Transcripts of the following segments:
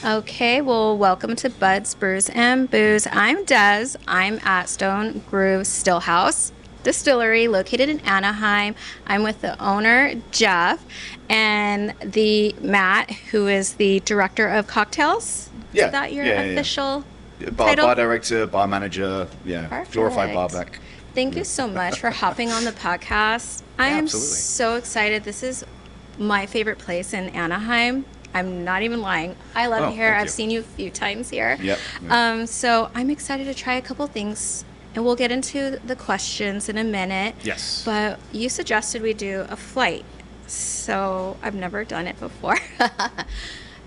Okay, well, welcome to Buds, Brews, and Booze. I'm Des. I'm at Stone Groove Stillhouse Distillery located in Anaheim. I'm with the owner, Jeff, and the Matt, who is the director of cocktails. Is Yeah, that your yeah, yeah, official yeah. Bar title? director, bar manager, yeah, glorified bar Perfect. back. Thank Yeah, you so much for hopping on the podcast. I yeah, am absolutely. so excited. This is my favorite place in Anaheim. I'm not even lying. I love it Oh, here. thank I've you. seen you a few times here. Yep, yep. So I'm excited to try a couple things, and we'll get into the questions in a minute. Yes. But you suggested we do a flight, so I've never done it before.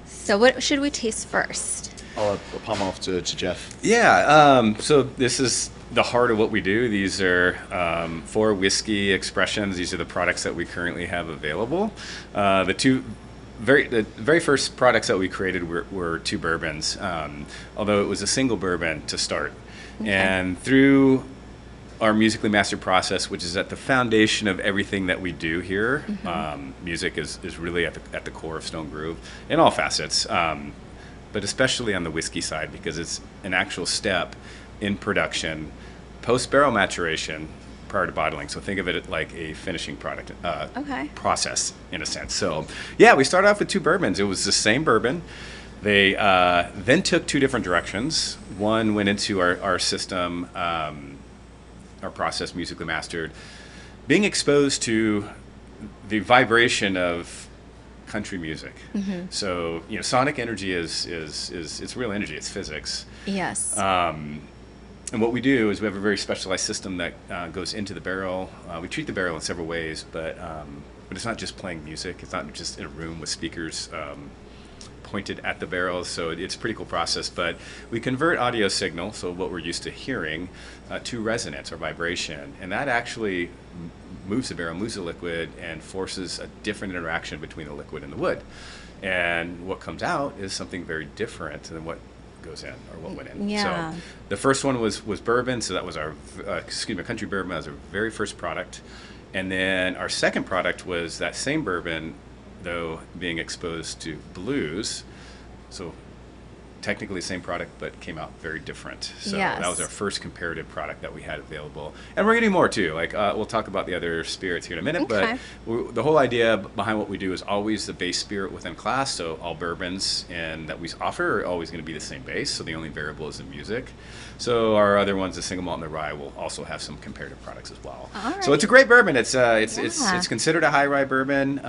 So what should we taste first? I'll palm off to Jeff. Yeah, so this is the heart of what we do. These are four whiskey expressions. These are the products that we currently have available. The very first products that we created were two bourbons, although it was a single bourbon to start. Okay. And through our musically mastered process, which is at the foundation of everything that we do here, music is really at the core of Stone Groove in all facets. But especially on the whiskey side, because it's an actual step in production, post-barrel maturation, prior to bottling. So think of it like a finishing product Okay. process, in a sense. So yeah, we started off with two bourbons. It was the same bourbon. They then took two different directions. One went into our system, our process musically mastered, being exposed to the vibration of country music. So sonic energy is it's real energy. It's physics. Yes. And what we do is we have a very specialized system that goes into the barrel. We treat the barrel in several ways, but it's not just playing music. It's not just in a room with speakers pointed at the barrel. So it's a pretty cool process. But we convert audio signal, so what we're used to hearing, to resonance or vibration, and that actually moves the barrel, moves the liquid, and forces a different interaction between the liquid and the wood. And what comes out is something very different than what goes in or what went in. Yeah. So the first one was bourbon, so that was our country bourbon. That was our very first product. And then our second product was that same bourbon, though being exposed to blues. So technically the same product, but came out very different. So Yes. that was our first comparative product that we had available. And we're getting more too. Like we'll talk about the other spirits here in a minute, Okay. but the whole idea behind what we do is always the base spirit within class. So all bourbons and that we offer are always going to be the same base. So the only variable is the music. So our other ones, the single malt and the rye, will also have some comparative products as well. All So it's a right. great bourbon. It's Yeah. it's considered a high rye bourbon.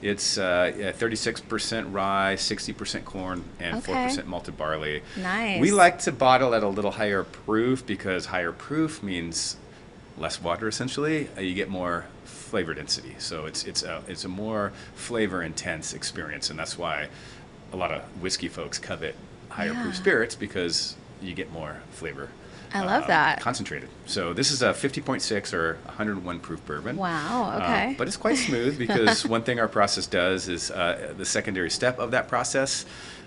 It's 36% rye, 60% corn, and Okay. 4% malted barley. Nice. We like to bottle at a little higher proof because higher proof means less water. Essentially, you get more flavor density. So it's a more flavor intense experience, and that's why a lot of whiskey folks covet higher Yeah. proof spirits because you get more flavor. I love that. Concentrated. So this is a 50.6 or 101 proof bourbon. Wow. Okay. But it's quite smooth because one thing our process does is the secondary step of that process.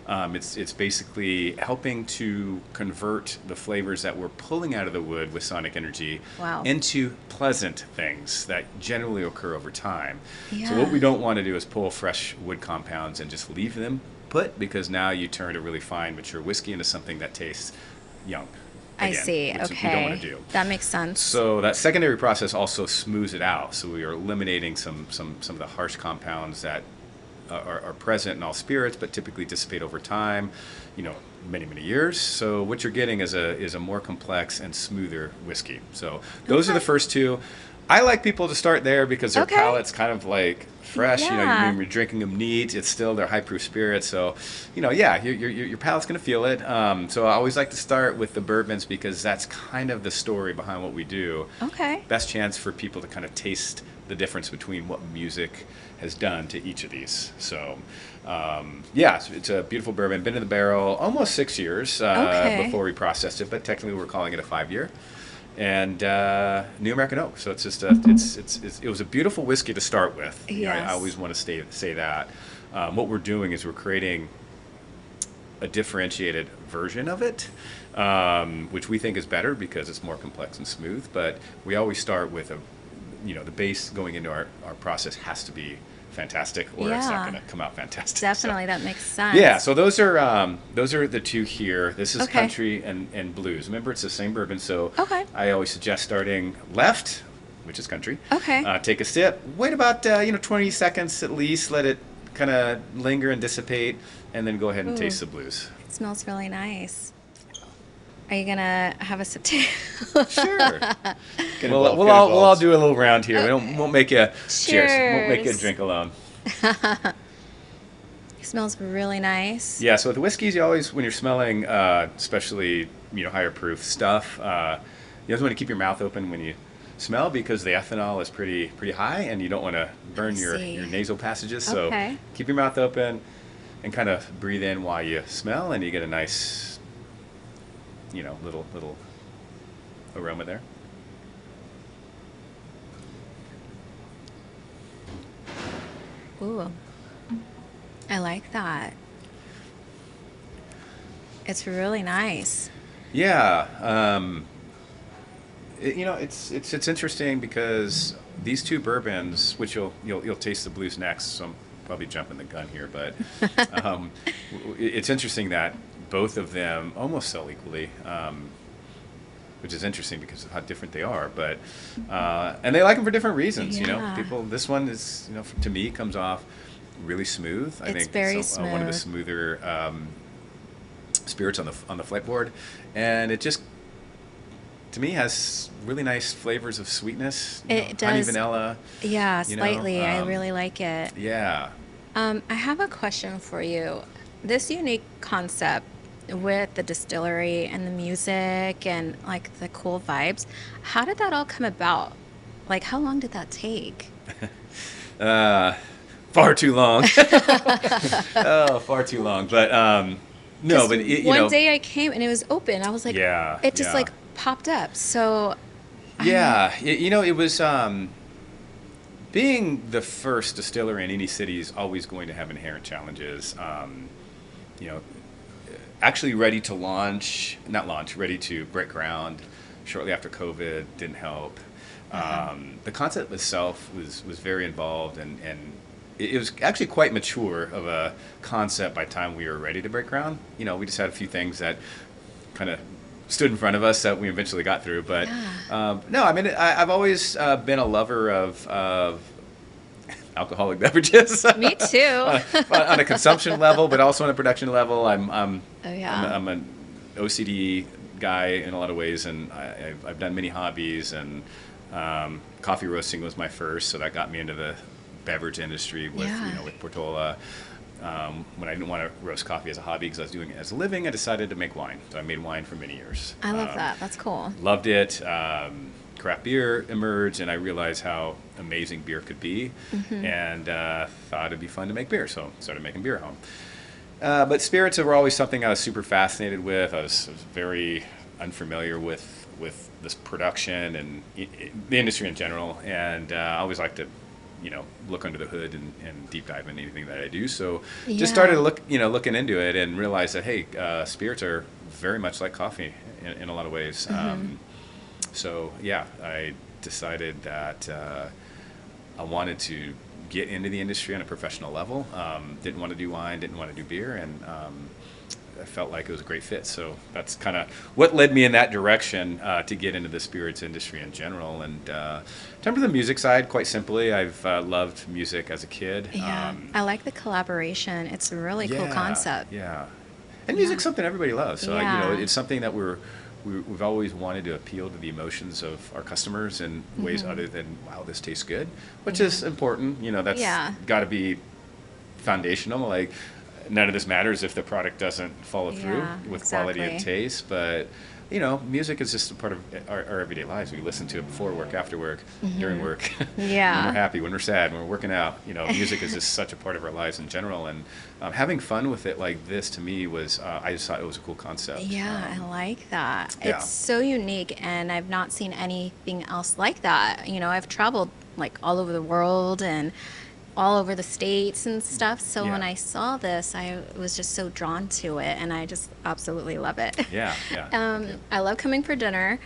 It's basically helping to convert the flavors that we're pulling out of the wood with sonic energy Wow. into pleasant things that generally occur over time. Yeah. So what we don't want to do is pull fresh wood compounds and just leave them put, because now you turn a really fine, mature whiskey into something that tastes young. I Again, see. which Okay. we don't want to do. That makes sense. So that secondary process also smooths it out. So we are eliminating some of the harsh compounds that are present in all spirits, but typically dissipate over time, many years. So what you're getting is a more complex and smoother whiskey. So those are the Okay. first two. I like people to start there because their Okay. palate's kind of like fresh. Yeah. You're drinking them neat. It's still their high proof spirits. So, your palate's going to feel it. So I always like to start with the bourbons because that's kind of the story behind what we do. Okay. Best chance for people to kind of taste the difference between what music has done to each of these. So, it's a beautiful bourbon. Been in the barrel almost 6 years Okay. before we processed it, but technically we're calling it a 5-year. And New American Oak. So it's just it was a beautiful whiskey to start with. Yes. I always want to say that. What we're doing is we're creating a differentiated version of it, which we think is better because it's more complex and smooth. But we always start with the base going into our process has to be fantastic or it's not Yeah. going to come out fantastic. Definitely, So, that makes sense. yeah, so those are the two here. This is Okay. country and blues. Remember, it's the same bourbon, so Okay. I always suggest starting left, which is country. Okay. Take a sip. Wait about 20 seconds at least. Let it kind of linger and dissipate, and then go ahead and Ooh. taste the blues. It smells really nice. Are you gonna have a sip too? Sure. Get We'll involved, we'll get all involved. do a little round here. Won't make you cheers. Won't make you Cheers. drink alone. It smells really nice. Yeah, so with whiskeys, you always, when you're smelling, especially higher proof stuff, you always want to keep your mouth open when you smell because the ethanol is pretty high, and you don't want to burn your see. nasal passages. So Okay. keep your mouth open and kind of breathe in while you smell, and you get a nice, little aroma there. Ooh. I like that. It's really nice. Yeah, it's interesting because these two bourbons, which you'll taste the blues next, so I'm probably jumping the gun here, but it's interesting that both of them almost sell equally, which is interesting because of how different they are. But and they like them for different reasons. Yeah. People. This one is, to me, comes off really smooth. I It's think very it's one of the smooth. smoother spirits on the flight board, and it just, to me, has really nice flavors of sweetness. It Honey, does. vanilla. Yeah, you know, slightly. I really like it. Yeah. I have a question for you. This unique concept with the distillery and the music and like the cool vibes, how did that all come about? Like, how long did that take? Far too long. Oh, far too long. But no, 'Cause but one day I came and it was open. I was like, Yeah, it just yeah. like popped up. So Yeah, it was being the first distillery in any city is always going to have inherent challenges. You know, actually ready to launch, not launch, ready to break ground shortly after COVID didn't help. The concept itself was very involved, and it was actually quite mature of a concept by the time we were ready to break ground. We just had a few things that kind of stood in front of us that we eventually got through. But no, I mean, I've always been a lover of alcoholic beverages. me too. On a consumption level, but also on a production level. I'm Oh, yeah. I'm an OCD guy in a lot of ways, and I've done many hobbies, and coffee roasting was my first, so that got me into the beverage industry with Yeah. with Portola. When I didn't want to roast coffee as a hobby because I was doing it as a living, I decided to make wine. So I made wine for many years. I love that. That's cool. Loved it. Craft beer emerged, and I realized how amazing beer could be, and thought it'd be fun to make beer. So started making beer at home. But spirits were always something I was super fascinated with. I was very unfamiliar with this production and the industry in general, and I always like to look under the hood and deep dive in anything that I do. So Yeah. just started looking into it and realized that, hey, spirits are very much like coffee in a lot of ways. So yeah, I decided that I wanted to get into the industry on a professional level. Didn't want to do wine, didn't want to do beer, and I felt like it was a great fit. So that's kind of what led me in that direction to get into the spirits industry in general. And in terms of the music side, quite simply, I've loved music as a kid. Yeah. I like the collaboration. It's a really cool concept. Yeah, and music's something everybody loves. So Yeah. it's something that we've always wanted to appeal to the emotions of our customers in ways other than, wow, this tastes good, which is important. That's Yeah. got to be foundational. Like, none of this matters if the product doesn't follow through Yeah, with quality of exactly. taste. But music is just a part of our everyday lives. We listen to it before work, after work, during work. Yeah. When we're happy, when we're sad, when we're working out. Music is just such a part of our lives in general. And having fun with it like this, to me, was I just thought it was a cool concept. Yeah, I like that. yeah. It's so unique, and I've not seen anything else like that. I've traveled like all over the world and all over the states and stuff. So when Yeah. I saw this, I was just so drawn to it, and I just absolutely love it. Yeah. I love coming for dinner,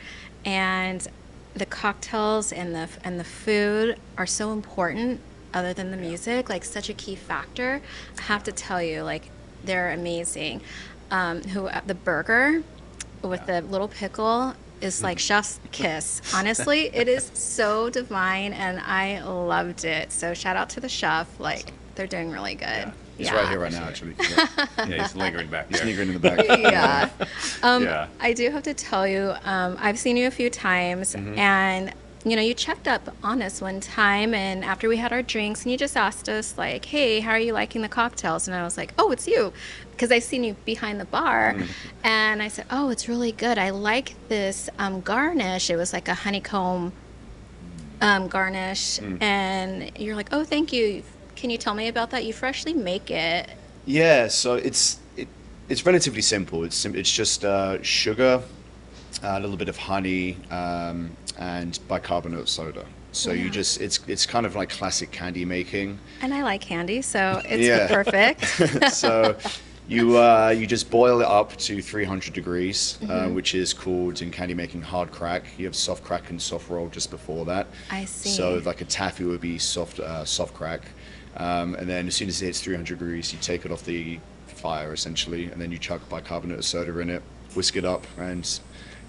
and the cocktails and the food are so important other than the music, like such a key factor. I have to tell you, like they're amazing. The burger with the little pickle is like chef's kiss. Honestly, it is so divine, and I loved it. So shout out to the chef. Like they're doing really good. Yeah. He's right here right now, actually. Yeah. Yeah, he's lingering back He's there. lingering in the back. Yeah. Yeah. I do have to tell you, I've seen you a few times, and you checked up on us one time, and after we had our drinks, and you just asked us like, "Hey, how are you liking the cocktails?" And I was like, "Oh, it's you," because I seen you behind the bar, and I said, "Oh, it's really good. I like this garnish. It was like a honeycomb garnish," and you're like, "Oh, thank you. Can you tell me about that? You freshly make it." Yeah, so it's relatively simple. It's just sugar, a little bit of honey, and bicarbonate soda. So Yeah. you just it's kind of like classic candy making. And I like candy, so it's Yeah. perfect. So you just boil it up to 300 degrees, which is called in candy making hard crack. You have soft crack and soft roll just before that. I see. So like a taffy would be soft crack, and then as soon as it hits 300 degrees, you take it off the fire essentially, and then you chuck bicarbonate of soda in it, whisk it up, and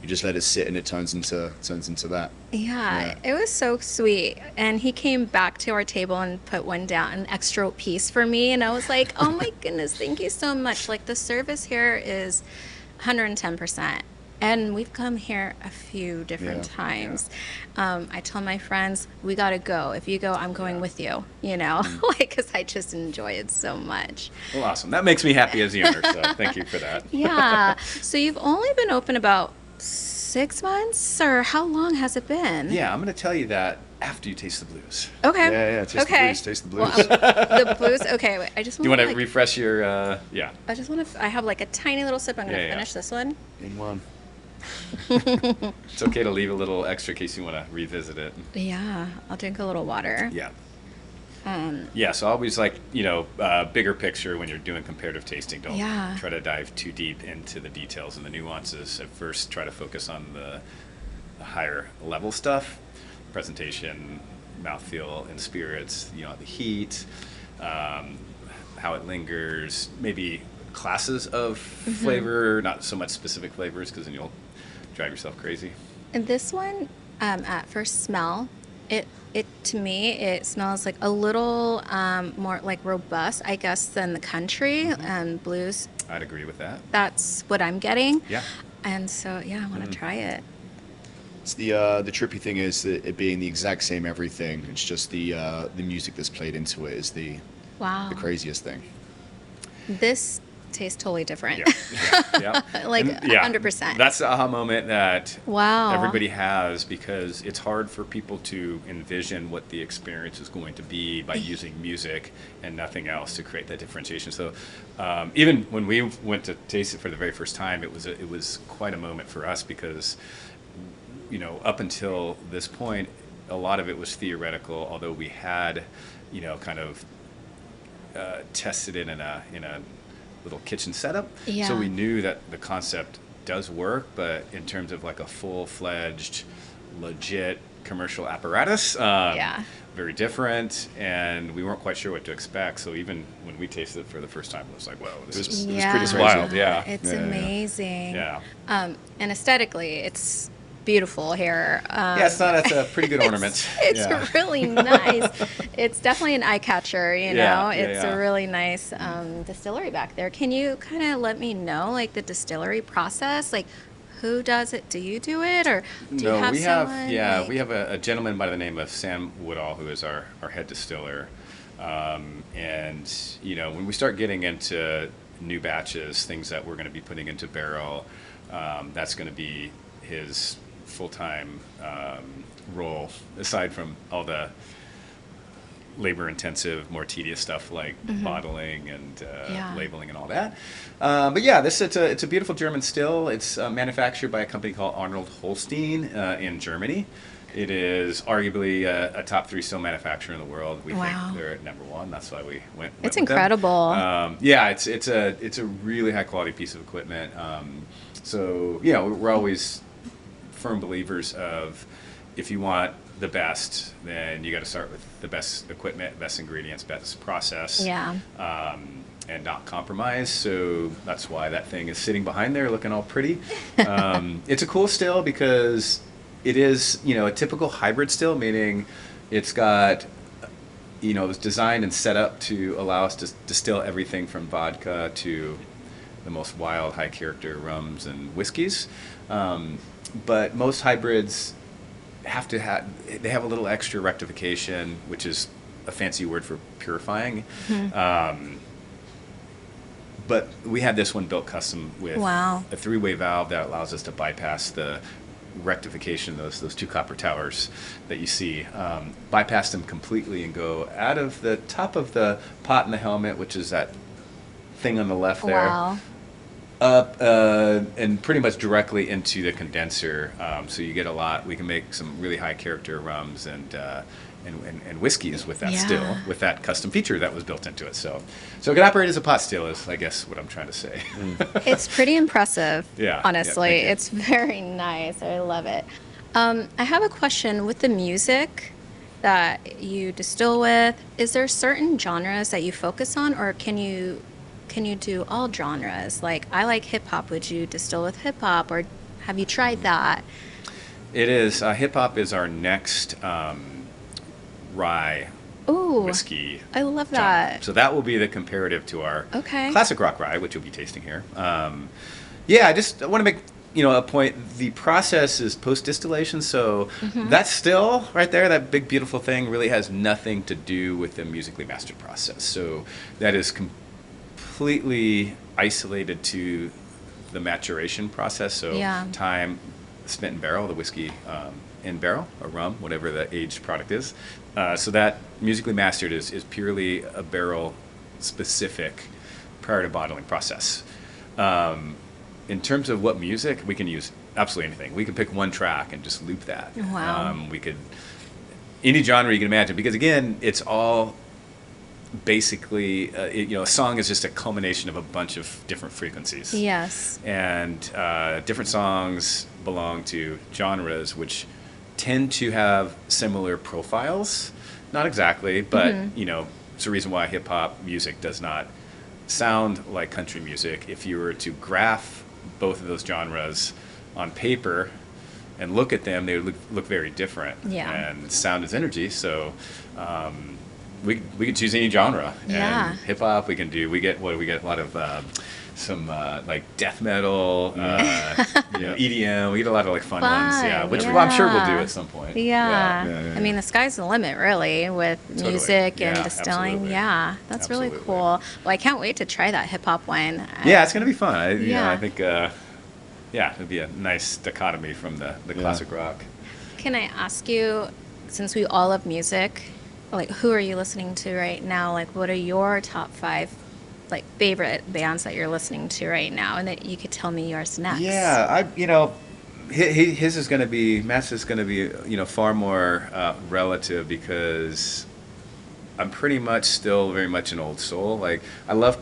you just let it sit, and it turns into that. Yeah, it was so sweet. And he came back to our table and put one down, an extra piece for me. And I was like, oh my goodness, thank you so much. Like the service here is 110%. And we've come here a few different times. I tell my friends, we got to go. If you go, I'm going with you, like, because I just enjoy it so much. Well, awesome. That makes me happy as the owner, so thank you for that. Yeah. So you've only been open about 6 months, or how long has it been? Yeah, I'm going to tell you that after you taste the blues. Okay. Yeah, taste Okay. the blues, taste the blues. The blues. Okay, wait. I just Do you want want to refresh your, yeah. I just want to. I have like a tiny little sip. I'm gonna Yeah. finish this one. In one. It's okay to leave a little extra in case you want to revisit it. Yeah, I'll drink a little water. Yeah. Yeah, so always like, bigger picture when you're doing comparative tasting. Don't Yeah. try to dive too deep into the details and the nuances. At first, try to focus on the higher level stuff, presentation, mouthfeel, and spirits, the heat, how it lingers, maybe classes of flavor, not so much specific flavors, because then you'll drive yourself crazy. And this one, at first smell, it to me it smells like a little more like robust, I guess, than the country and blues. I'd agree with that. That's what I'm getting. Yeah. And so yeah, I want to try it. It's the trippy thing is that it being the exact same everything. It's just the music that's played into it is the Wow. craziest thing. This tastes totally different. Yeah. Like And, yeah, 100%. That's the aha moment that Wow. everybody has, because it's hard for people to envision what the experience is going to be by using music and nothing else to create that differentiation. So even when we went to taste it for the very first time, it was quite a moment for us, because up until this point, a lot of it was theoretical, although we had kind of tested it in a little kitchen setup. Yeah. So we knew that the concept does work, but in terms of like a full-fledged, legit commercial apparatus, very different, and we weren't quite sure what to expect. So even when we tasted it for the first time, it was like, whoa, this is pretty wild. Yeah. It's Yeah. amazing. Yeah. And aesthetically, it's beautiful here. That's a pretty good ornament. It's Yeah. really nice. It's definitely an eye catcher, Yeah, It's yeah. a really nice distillery back there. Can you kind of let me know, like, the distillery process? Like, who does it? Do you do it, or do you have someone? We have a gentleman by the name of Sam Woodall, who is our head distiller. And when we start getting into new batches, things that we're going to be putting into barrel, that's going to be his full-time role, aside from all the labor-intensive, more tedious stuff like bottling and labeling and all that. But yeah, it's a beautiful German still. It's manufactured by a company called Arnold Holstein in Germany. It is arguably a top 3 still manufacturer in the world. We Wow. think they're at number 1. That's why we went. It's with them. incredible. It's a really high quality piece of equipment. So we're always firm believers of if you want the best, then you got to start with the best equipment, best ingredients, best process. Yeah. And not compromise. So that's why that thing is sitting behind there looking all pretty. It's a cool still because it is, a typical hybrid still, meaning it's got, it was designed and set up to allow us to distill everything from vodka to the most wild, high character rums and whiskeys. But most hybrids they have a little extra rectification, which is a fancy word for purifying. But we had this one built custom with Wow. a three-way valve that allows us to bypass the rectification, those two copper towers that you see, bypass them completely and go out of the top of the pot in the helmet, which is that thing on the left there, Wow. up and pretty much directly into the condenser. So you get a lot. We can make some really high character rums and whiskeys with that still, with that custom feature that was built into it. So it can operate as a pot still is, I guess, what I'm trying to say. It's pretty impressive. Yeah, Honestly, thank you. it's very nice. I love it. I have a question with the music that you distill with. Is there certain genres that you focus on, or can you do all genres? Like, I like hip hop. Would you distill with hip hop, or have you tried that? It is. Hip hop is our next rye Ooh, whiskey. I love genre. that. So that will be the comparative to our Okay. classic rock rye, which you'll be tasting here. I just want to make a point. The process is post distillation, so that still right there, that big beautiful thing, really has nothing to do with the musically mastered process. So that is completely isolated to the maturation process. So Yeah. time spent in barrel, the whiskey in barrel or rum, whatever the aged product is. So that musically mastered is purely a barrel specific prior to bottling process. In terms of what music, we can use absolutely anything. We can pick one track and just loop that. Wow. We could, any genre you can imagine, because again, it's all basically, a song is just a culmination of a bunch of different frequencies. Yes. And different songs belong to genres which tend to have similar profiles. Not exactly, but it's a reason why hip hop music does not sound like country music. If you were to graph both of those genres on paper and look at them, they would look very different. Yeah. And sound is energy, so we could choose any genre. Yeah. And hip hop we get a lot of some like death metal, EDM. We get a lot of like fun ones, which I'm sure we'll do at some point. Yeah. I mean, the sky's the limit, really, with Totally. music and Yeah, distilling. absolutely. Yeah, that's really Absolutely. cool. Well, I can't wait to try that hip hop one. Yeah, it's gonna be fun. Yeah. I think it'd be a nice dichotomy from the classic rock. Can I ask you, since we all love music, like, who are you listening to right now? Like, what are your top 5, like, favorite bands that you're listening to right now, and that you could tell me yours next? Yeah, his is going to be, Matt's is going to be, far more relative because I'm pretty much still very much an old soul. Like, I love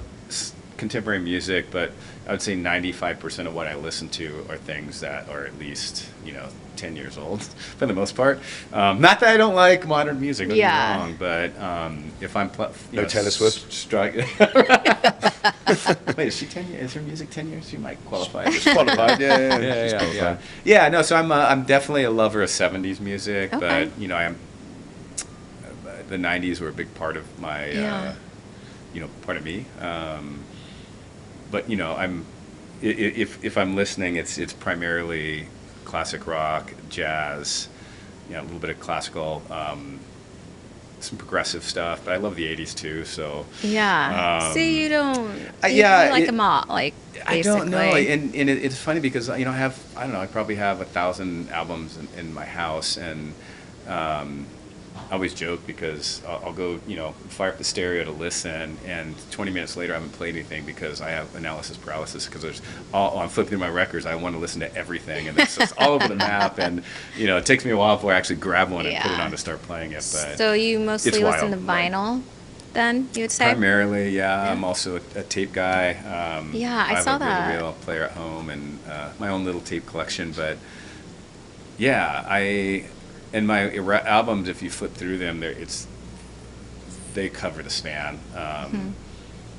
contemporary music, but I would say 95% of what I listen to are things that are at least, 10 years old for the most part. Not that I don't like modern music, don't get me wrong, but if I'm Taylor Swift? Wait, is she 10 years? Is her music 10 years? She might qualify. She's qualified, yeah. She's Yeah. qualified. Yeah, no, so I'm definitely a lover of 70s music, Okay. but I am the 90s were a big part of my part of me. But I'm if I'm listening, it's primarily classic rock, jazz, a little bit of classical, some progressive stuff. But I love the 80s too. So Yeah. See, you don't. You yeah, like them all. Like, basically. I don't know, and it's funny because I probably have 1,000 albums in my house, and I always joke because I'll go fire up the stereo to listen, and 20 minutes later I haven't played anything because I have analysis paralysis because I'm flipping through my records. I want to listen to everything, and it's all over the map, and it takes me a while before I actually grab one and put it on to start playing it. But So you mostly it's listen to wild. vinyl, then, you would say? Primarily, yeah. I'm also a tape guy. Yeah, I saw have a that. reel player at home and my own little tape collection. But yeah, I And my albums, if you flip through them, they cover the span.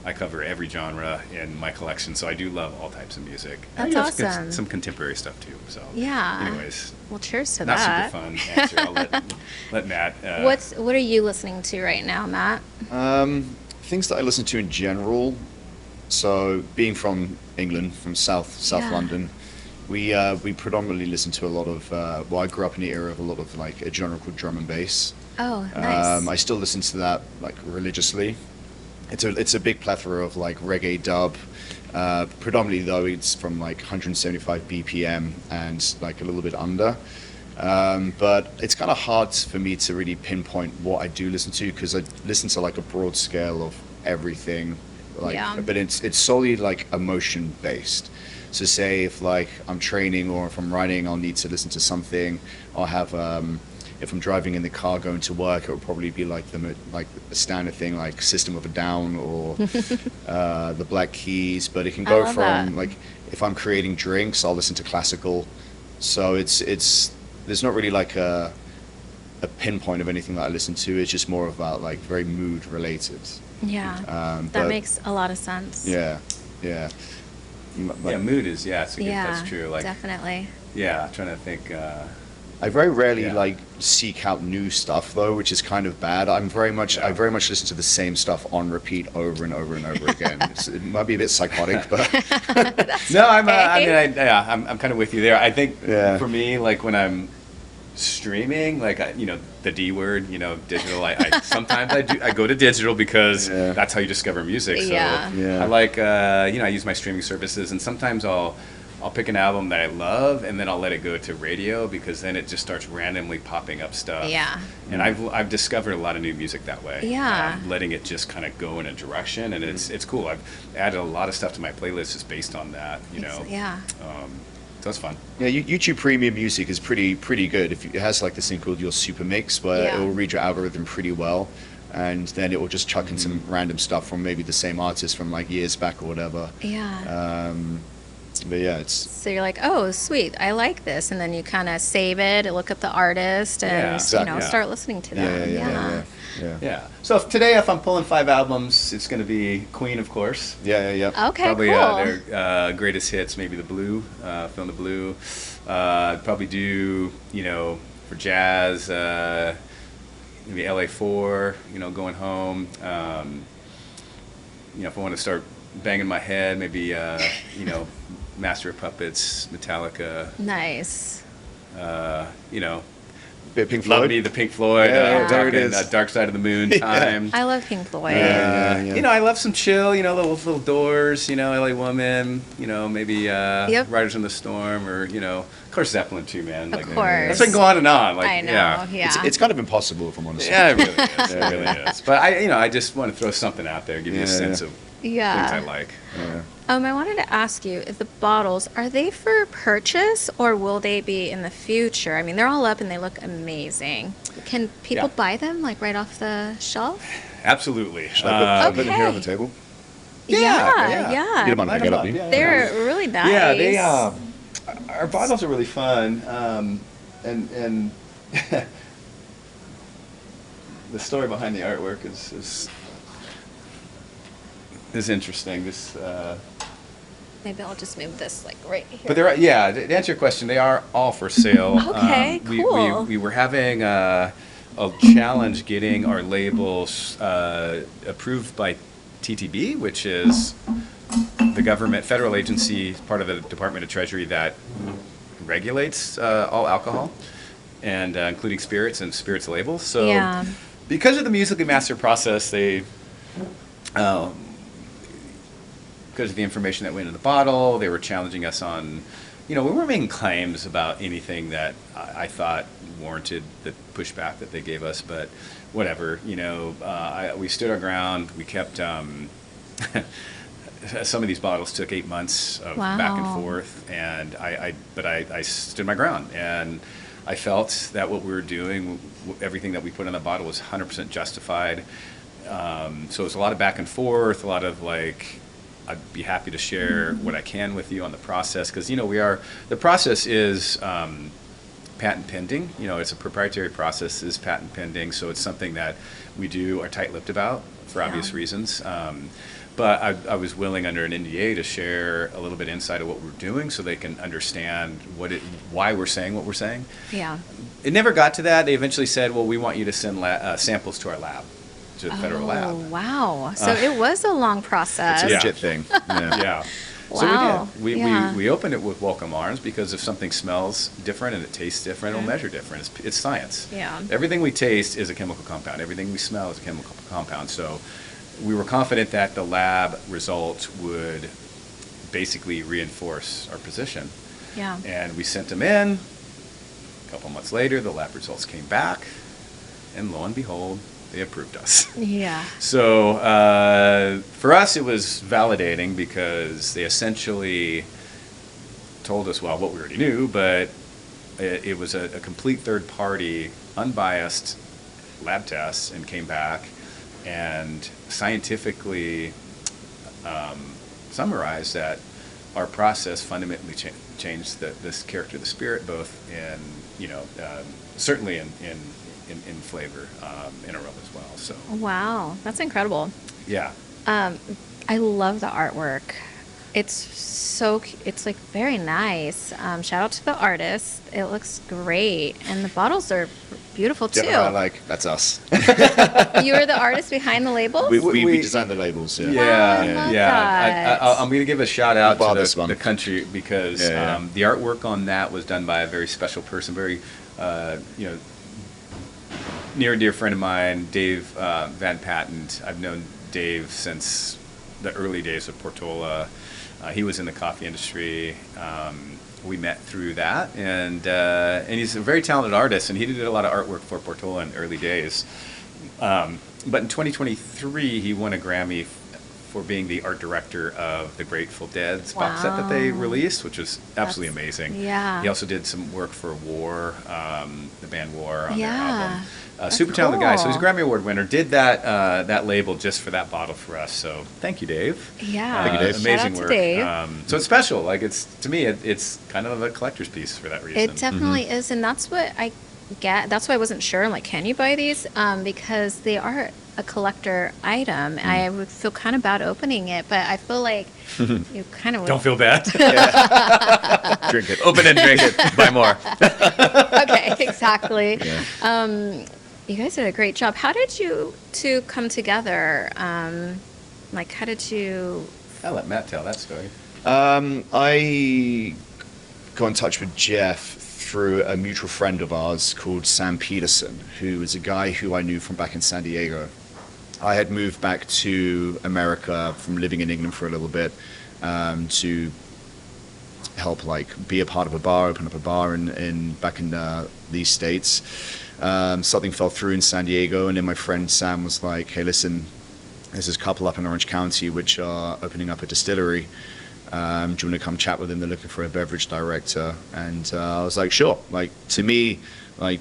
I cover every genre in my collection, so I do love all types of music. That's And, awesome. some contemporary stuff too. So Yeah. anyways, Well, cheers to not that. super fun answer. I'll let Matt. What are you listening to right now, Matt? Things that I listen to in general. So being from England, from South Yeah. London, we predominantly listen to a lot of. Well, I grew up in the era of a lot of like a genre called drum and bass. Oh, nice. I still listen to that like religiously. It's a big plethora of like reggae dub. Predominantly though, it's from like 175 BPM and like a little bit under. But it's kind of hard for me to really pinpoint what I do listen to because I listen to like a broad scale of everything. Like, Yeah. but it's solely like emotion based. So say if like I'm training or if I'm writing, I'll need to listen to something. I'll have if I'm driving in the car going to work, it would probably be like the standard thing like System of a Down or the Black Keys. But it can I go love from that. like if I'm creating drinks, I'll listen to classical. So it's there's not really like a pinpoint of anything that I listen to. It's just more about like very mood related. Yeah. That but- makes a lot of sense. Yeah, yeah. yeah, mood is it's a good, Yeah, that's true. Like definitely. yeah, trying to think. I very rarely Yeah. like seek out new stuff though, which is kind of bad. I very much listen to the same stuff on repeat over and over and over again. It might be a bit psychotic, but No, I'm. okay. I'm kind of with you there. I think Yeah. for me, like when I'm streaming, like the D word, digital. I sometimes I go to digital because Yeah. that's how you discover music. So Yeah. Yeah. I like I use my streaming services, and sometimes I'll pick an album that I love, and then I'll let it go to radio because then it just starts randomly popping up stuff. Yeah. And I've discovered a lot of new music that way. Yeah. Letting it just kind of go in a direction, and it's cool. I've added a lot of stuff to my playlist just based on that. Yeah. So it's fun. yeah, YouTube Premium Music is pretty good. It has like this thing called your Super Mix, where Yeah. it will read your algorithm pretty well, and then it will just chuck in some random stuff from maybe the same artist from like years back or whatever. Yeah. But yeah, it's So you're like, oh, sweet, I like this, and then you kind of save it, look up the artist, and Yeah, exactly. Yeah. start listening to them. yeah. Yeah. So today, if I'm pulling 5 albums, it's going to be Queen, of course. Yeah. Okay, Probably cool. their greatest hits, maybe the Blue, Film the Blue. I'd probably do, for jazz, maybe LA4, Going Home. If I want to start banging my head, maybe, Master of Puppets, Metallica, Nice. Bit of Pink Love Floyd. Me, the Pink Floyd, Yeah, there it talking, is. Dark Side of the Moon, Time. I love Pink Floyd. Yeah. I love some chill, little Doors, LA Woman, maybe Riders on the Storm, or of course Zeppelin too, man. Of Like, course. It's been going on. Like, I know. Yeah. Yeah. It's kind of impossible if I'm honest. Yeah, it really is. It really is. But I just want to throw something out there, give you a Yeah, sense yeah. of Yeah. things I like. Yeah. I wanted to ask you, the bottles, are they for purchase or will they be in the future? I mean, they're all up and they look amazing. Can people Yeah. buy them like right off the shelf? Absolutely. Should I put them here on the Okay. table? Yeah. You don't mind if I get up, do you? They're really nice. Yeah, they our bottles are really fun, and the story behind the artwork is interesting. Maybe I'll just move this like right here. But to answer your question, they are all for sale. Okay, cool. We were having a challenge getting our labels approved by TTB, which is the government federal agency, part of the Department of Treasury that regulates all alcohol, and including spirits and spirits labels. So Yeah. because of the musically mastered process, they because of the information that went in the bottle, they were challenging us on, we weren't making claims about anything that I thought warranted the pushback that they gave us, but whatever, we stood our ground. We kept, some of these bottles took 8 months of back and Wow. forth, and I stood my ground, and I felt that what we were doing, everything that we put on the bottle was 100% justified. So it was a lot of back and forth, a lot of like, I'd be happy to share what I can with you on the process, because the process is patent pending. It's a proprietary process, is patent pending, so it's something that we are tight-lipped about for obvious reasons. But I was willing under an NDA to share a little bit inside of what we're doing so they can understand why we're saying what we're saying. Yeah. It never got to that. They eventually said, well, we want you to send samples to our lab, to the federal lab. Oh, wow. So it was a long process. It's a legit thing. Yeah. Yeah. Wow. So we did. We opened it with welcome arms because if something smells different and it tastes different, it'll measure different. It's science. Yeah. Everything we taste is a chemical compound. Everything we smell is a chemical compound. So we were confident that the lab results would basically reinforce our position. Yeah. And we sent them in. A couple months later, the lab results came back, and lo and behold, they approved us. Yeah. So for us, it was validating because they essentially told us, well, what we already knew, but it was a complete third party, unbiased lab test, and came back and scientifically summarized that our process fundamentally changed this character of the spirit, both in certainly in flavor, in aroma as well. So Wow. That's incredible. yeah. I love the artwork. It's like very nice. Shout out to the artist. It looks great. And the bottles are beautiful too. Yeah, that's us. You were the artist behind the labels? we designed the labels. Yeah. Wow, I love that. I'm going to give a shout out We'll to buy this one. the country because Yeah. the artwork on that was done by a very special person, very near and dear friend of mine, Dave Van Patent. I've known Dave since the early days of Portola. He was in the coffee industry. We met through that, and he's a very talented artist, and he did a lot of artwork for Portola in the early days. But in 2023, he won a Grammy for being the art director of the Grateful Dead's box set that they Wow. released, which was absolutely amazing. Yeah. He also did some work for War, the band War, on their Yeah. album. That's Super talented guy. So he's a cool. Grammy Award winner. Did that label just for that bottle for us. So thank you, Dave. Yeah. Thank you, Dave. Amazing Shout out to work. Dave. So it's special. Like to me, it's kind of a collector's piece for that reason. It definitely is, and that's what I get. That's why I wasn't sure. I'm like, can you buy these? Because they are a collector item. I would feel kind of bad opening it, but I feel like you kind of Don't feel bad. Drink it. Open and drink it. Buy more. Okay, exactly. Yeah. You guys did a great job. How did you two come together? How did you? I'll let Matt tell that story. I got in touch with Jeff through a mutual friend of ours called Sam Peterson, who is a guy who I knew from back in San Diego. I had moved back to America from living in England for a little bit to help be a part of a bar, open up a bar back in these States. Something fell through in San Diego, and then my friend Sam was like, hey, listen, there's this couple up in Orange County which are opening up a distillery. Do you want to come chat with them? They're looking for a beverage director. And I was like, sure. To me,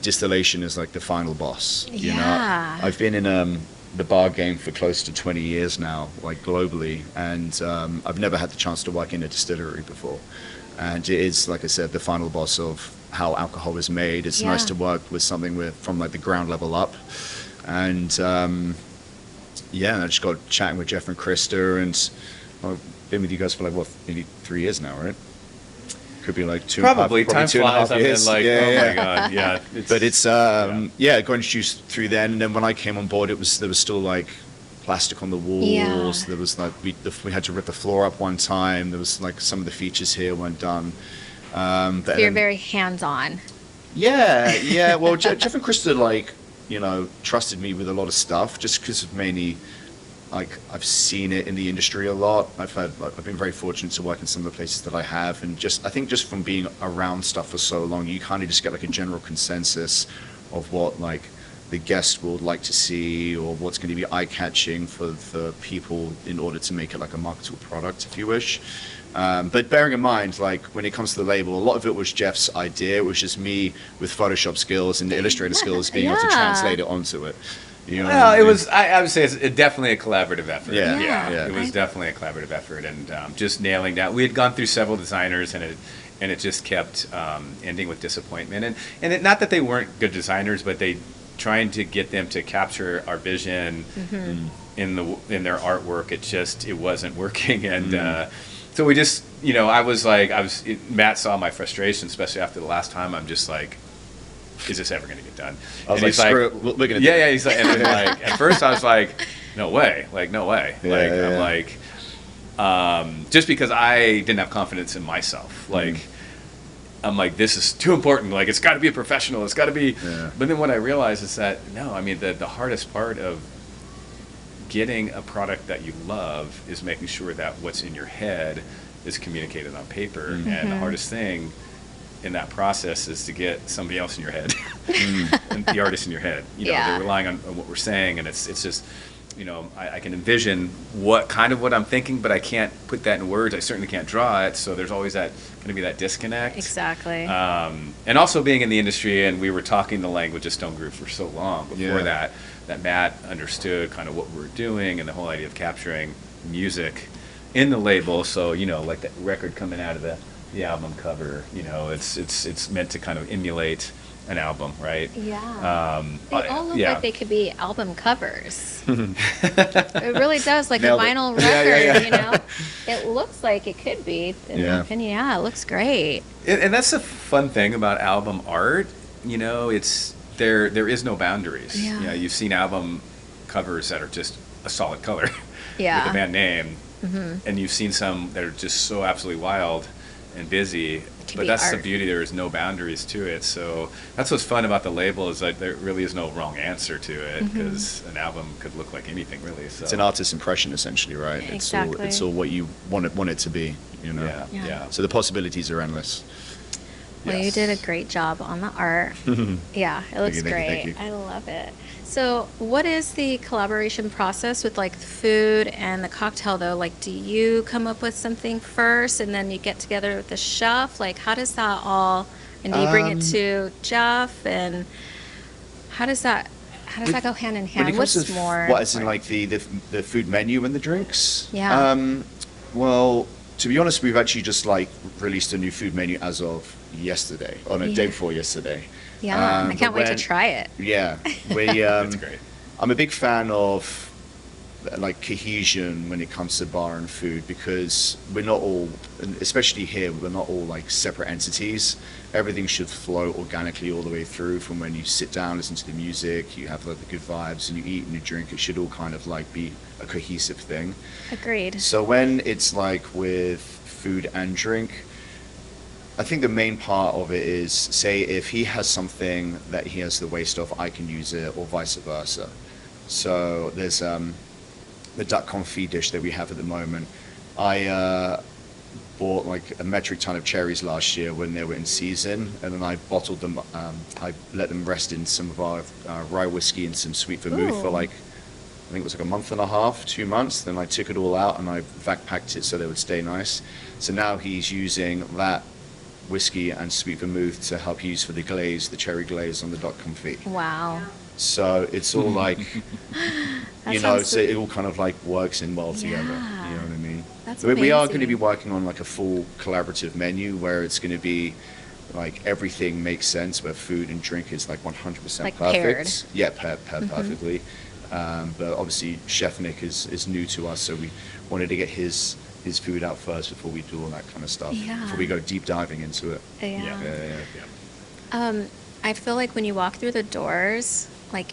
distillation is the final boss. You know? Yeah. I've been in the bar game for close to 20 years now, globally, and I've never had the chance to work in a distillery before. And it is, like I said, the final boss of how alcohol is made. It's nice to work with something from the ground level up. And and I just got chatting with Jeff and Krista, and I've been with you guys for maybe 3 years now, right? Could be two Probably. and a half, Time 2.5 flies. I've been years. oh my God. Yeah. But it's got introduced through then, and then when I came on board, there was still plastic on the walls. Yeah. There was we had to rip the floor up one time. There was some of the features here weren't done. So you're very hands-on. Yeah. Well, Jeff and Krista trusted me with a lot of stuff just because of mainly I've seen it in the industry a lot. I've been very fortunate to work in some of the places that I have, and I think just from being around stuff for so long, you kind of just get a general consensus of what the guest would like to see, or what's going to be eye-catching for people in order to make it a marketable product, if you wish. But bearing in mind, when it comes to the label, a lot of it was Jeff's idea. It was just me with Photoshop skills and the Illustrator skills being able to translate it onto it. You know what I Well, it mean? was. I would say it's definitely a collaborative effort. Yeah. It was definitely a collaborative effort, and just nailing down. We had gone through several designers, and and it just kept ending with disappointment. And not that they weren't good designers, but they trying to get them to capture our vision in their artwork. It wasn't working, and so we just, Matt saw my frustration, especially after the last time. I'm just like, is this ever going to get done? I was and like, screw it, we're going to do it. Yeah, he's like, and then, like, at first I was like, no way. Just because I didn't have confidence in myself. I'm like, this is too important. Like, it's got to be a professional. It's got to be. Yeah. But then what I realized is that, no, I mean, the hardest part of getting a product that you love is making sure that what's in your head is communicated on paper. And the hardest thing in that process is to get somebody else in your head, and the artist in your head. They're relying on what we're saying, and it's just, I can envision what I'm thinking, but I can't put that in words. I certainly can't draw it. So there's always going to be that disconnect. Exactly. And also being in the industry, and we were talking the language of Stone Groove for so long before that Matt understood kind of what we were doing and the whole idea of capturing music in the label. So, like that record coming out of the album cover, it's meant to kind of emulate an album, right? Yeah. They all look like they could be album covers. It really does, like Nailed a vinyl record, It looks like it could be, in my opinion. Yeah, it looks great. And that's the fun thing about album art. It's there is no boundaries. Yeah. You've seen album covers that are just a solid color with a band name, and you've seen some that are just so absolutely wild and busy. But that's the beauty. There is no boundaries to it. So that's what's fun about the label, is that there really is no wrong answer to it, because an album could look like anything, really. So it's an artist's impression, essentially, right? Exactly. It's all what you want it to be, Yeah. So the possibilities are endless. Well, you did a great job on the art. Yeah, it looks great. Thank you. I love it. So what is the collaboration process with like the food and the cocktail though? Like, do you come up with something first and then you get together with the chef? Like, how does that all, and do you bring it to Jeff, and how does that go hand in hand? What's more? What, as in like the food menu and the drinks? Yeah. Well, to be honest, we've actually just like released a new food menu as of yesterday, on a day before yesterday. Yeah, I can't wait to try it. Yeah, That's great. I'm a big fan of like cohesion when it comes to bar and food, because we're not all, especially here, we're not all like separate entities. Everything should flow organically all the way through, from when you sit down, listen to the music, you have like the good vibes, and you eat and you drink. It should all kind of like be a cohesive thing. Agreed. So when it's like with food and drink, I think the main part of it is, say if he has something that he has the waste of, I can use it, or vice versa. So there's the duck confit dish that we have at the moment. I bought like a metric ton of cherries last year when they were in season, and then I bottled them. I let them rest in some of our rye whiskey and some sweet vermouth for like, I think it was like a month and a half, 2 months. Then I took it all out and I vac packed it so they would stay nice. So now he's using that whiskey and sweet vermouth to help use for the glaze, the cherry glaze on the duck confit. Wow. So it's all like, so it all kind of like works in well together. Yeah. You know what I mean? That's we are going to amazing. be working on like a full collaborative menu where it's going to be like everything makes sense, where food and drink is like 100% Like perfect. paired. Yeah, paired perfectly. But obviously Chef Nick is new to us, so we wanted to get his food out first before we do all that kind of stuff. Yeah. Before we go deep diving into it. Yeah. Yeah. I feel like when you walk through the doors, like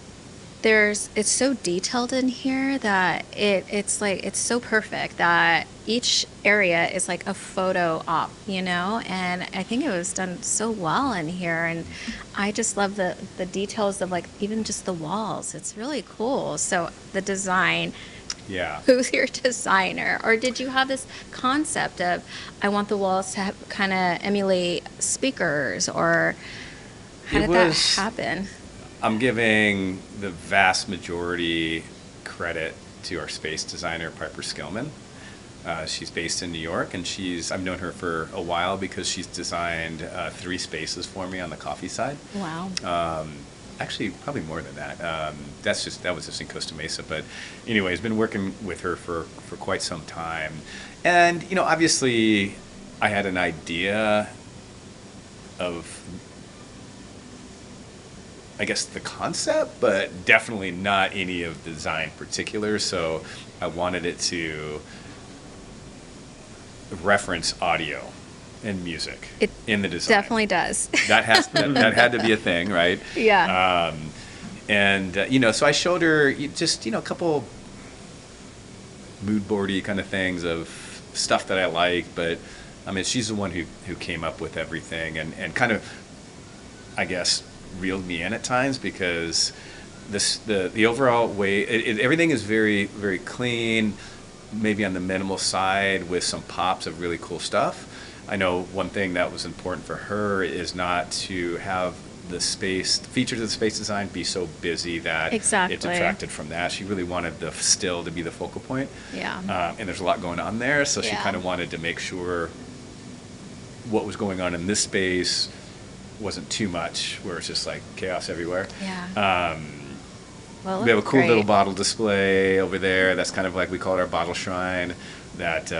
it's so detailed in here that it's so perfect that each area is like a photo op, and I think it was done so well in here, and I just love the details of like even just the walls. It's really cool. So the design. Yeah. Who's your designer? Or did you have this concept of, I want the walls to kind of emulate speakers, or how did that happen? I'm giving the vast majority credit to our space designer, Piper Skillman. She's based in New York, and I've known her for a while because she's designed 3 spaces for me on the coffee side. Wow. Actually, probably more than that. That was just in Costa Mesa. But anyways, been working with her for quite some time. And, obviously I had an idea I guess, the concept, but definitely not any of the design particulars. So I wanted it to reference audio and music It in the design. definitely does. That had to be a thing, right? Yeah. So I showed her just a couple mood boardy kind of things of stuff that I like, but I mean, she's the one who came up with everything and kind of, I guess, reeled me in at times, because the overall way everything is very, very clean, maybe on the minimal side with some pops of really cool stuff. I know one thing that was important for her is not to have the features of the space design be so busy that Exactly. it detracted from that. She really wanted the still to be the focal point. Yeah. And there's a lot going on there, so she Yeah. kind of wanted to make sure what was going on in this space wasn't too much, where it's just like chaos everywhere. Yeah. Well, We have a cool great. little bottle display over there. That's kind of like, we call it our bottle shrine. That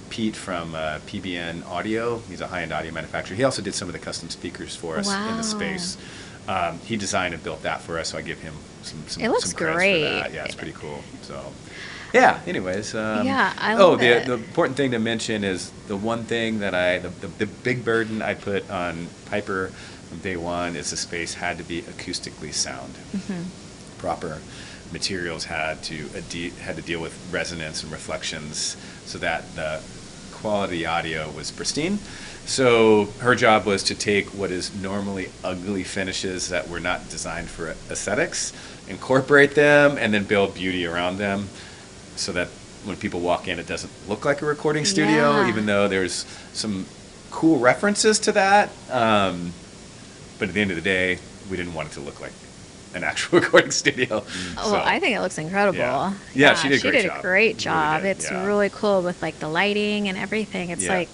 Pete from PBN Audio, he's a high-end audio manufacturer. He also did some of the custom speakers for us in Wow. the space. He designed and built that for us, so I give him some It looks some creds great. for that. Yeah, it's pretty cool. So, yeah. Anyways, Yeah, I love it. The important thing to mention is the one thing that the big burden I put on Piper from day one is the space had to be acoustically sound. Mm-hmm. Proper materials had to deal with resonance and reflections, so that the quality audio was pristine. So her job was to take what is normally ugly finishes that were not designed for aesthetics, incorporate them, and then build beauty around them, so that when people walk in, it doesn't look like a recording studio, Yeah. even though there's some cool references to that. But at the end of the day, we didn't want it to look like an actual recording studio. Oh, well, I think it looks incredible. Yeah, she did a great She did job. a great Really job. did, It's yeah. really cool with like the lighting and everything. It's like,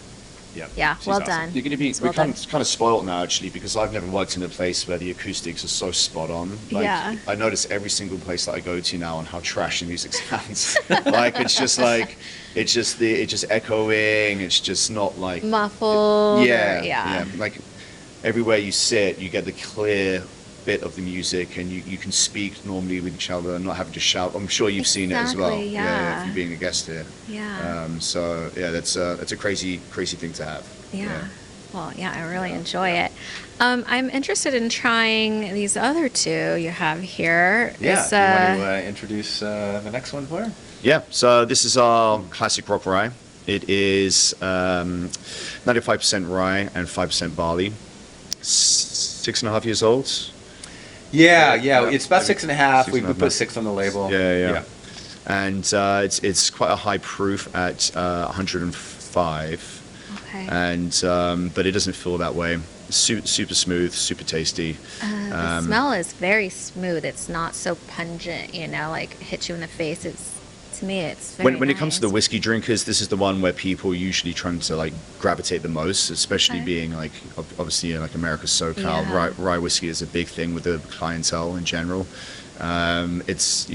yeah, She's well awesome. done. You're going to be It's well kind done. of spoiled now, actually, because I've never worked in a place where the acoustics are so spot on. Like, Yeah. I notice every single place that I go to now on how trash the music sounds. Like, it's just echoing. It's just not like Muffled. Yeah, Or, yeah. Like everywhere you sit, you get the clear bit of the music, and you can speak normally with each other and not having to shout. I'm sure you've seen it as well. Exactly, yeah. If you're being a guest here. Yeah. So yeah, that's a crazy thing to have. Yeah. Well, yeah, I really enjoy it. I'm interested in trying these other two you have here. Yeah. Is, You want to introduce the next one for her? Yeah, so this is our classic rock rye. It is 95% rye and 5% barley. 6.5 years old. Yeah. Yeah. It's about 6.5. We 6.5. put 6 on the label. Yeah. And it's quite a high proof at 105. Okay. And but it doesn't feel that way. Super smooth, super tasty. The smell is very smooth. It's not so pungent, like hit you in the face. To me, it's very When it comes to the nice. whiskey drinkers, this is the one where people usually trying to like gravitate the most, especially Okay. being like obviously in like America's SoCal, Yeah. rye whiskey is a big thing with the clientele in general. It's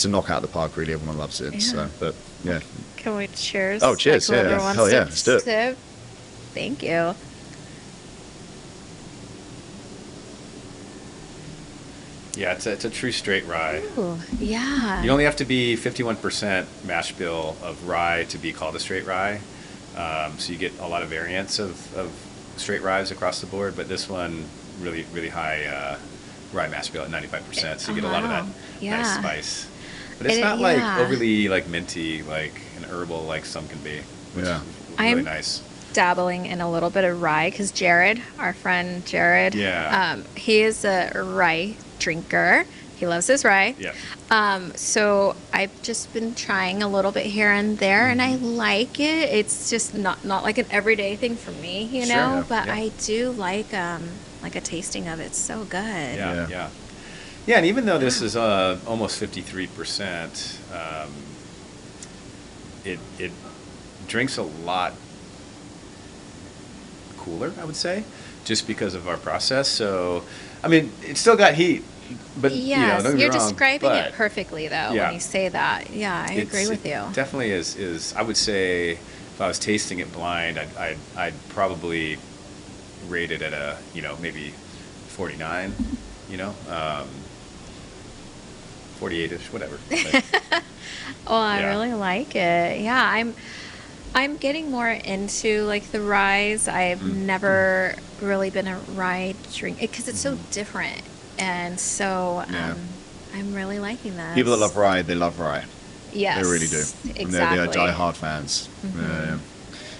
a knockout of the park, really. Everyone loves it. Yeah. So, but yeah, Can we cheers? Oh, cheers, Like, whoever yeah. wants Hell to yeah, let's do it. sip. Thank you. Yeah, it's a true straight rye. Ooh, yeah. You only have to be 51% mash bill of rye to be called a straight rye. So you get a lot of variants of straight ryes across the board, but this one really, really high rye mash bill at 95%. So you get a lot of that Wow. nice Yeah. spice. But it's It- not like yeah. overly like minty, like an herbal like some can be. Which Yeah. is really I'm- nice. Dabbling in a little bit of rye because Jared, our friend Jared, Yeah. he is a rye drinker. He loves his rye. Yeah. So I've just been trying a little bit here and there, and I like it. It's just not like an everyday thing for me, Sure, know. But yeah. I do like a tasting of it. It's so good. Yeah. Yeah, and even though this is almost 53%, it drinks a lot cooler, I would say, just because of our process. So, I mean, it's still got heat, but Yes, don't get me you're wrong, describing but it perfectly, though, yeah. when you say that. Yeah, I agree with you. It definitely is. I would say if I was tasting it blind, I'd probably rated at a, maybe 49, 48ish, whatever. But, Oh, I Yeah. really like it. Yeah, I'm getting more into like the ryes. I've never really been a rye drink because it's so different, and so Yeah. I'm really liking this. People that love rye, they love rye. Yes, They really do. And they are exactly. die-hard fans. Yeah.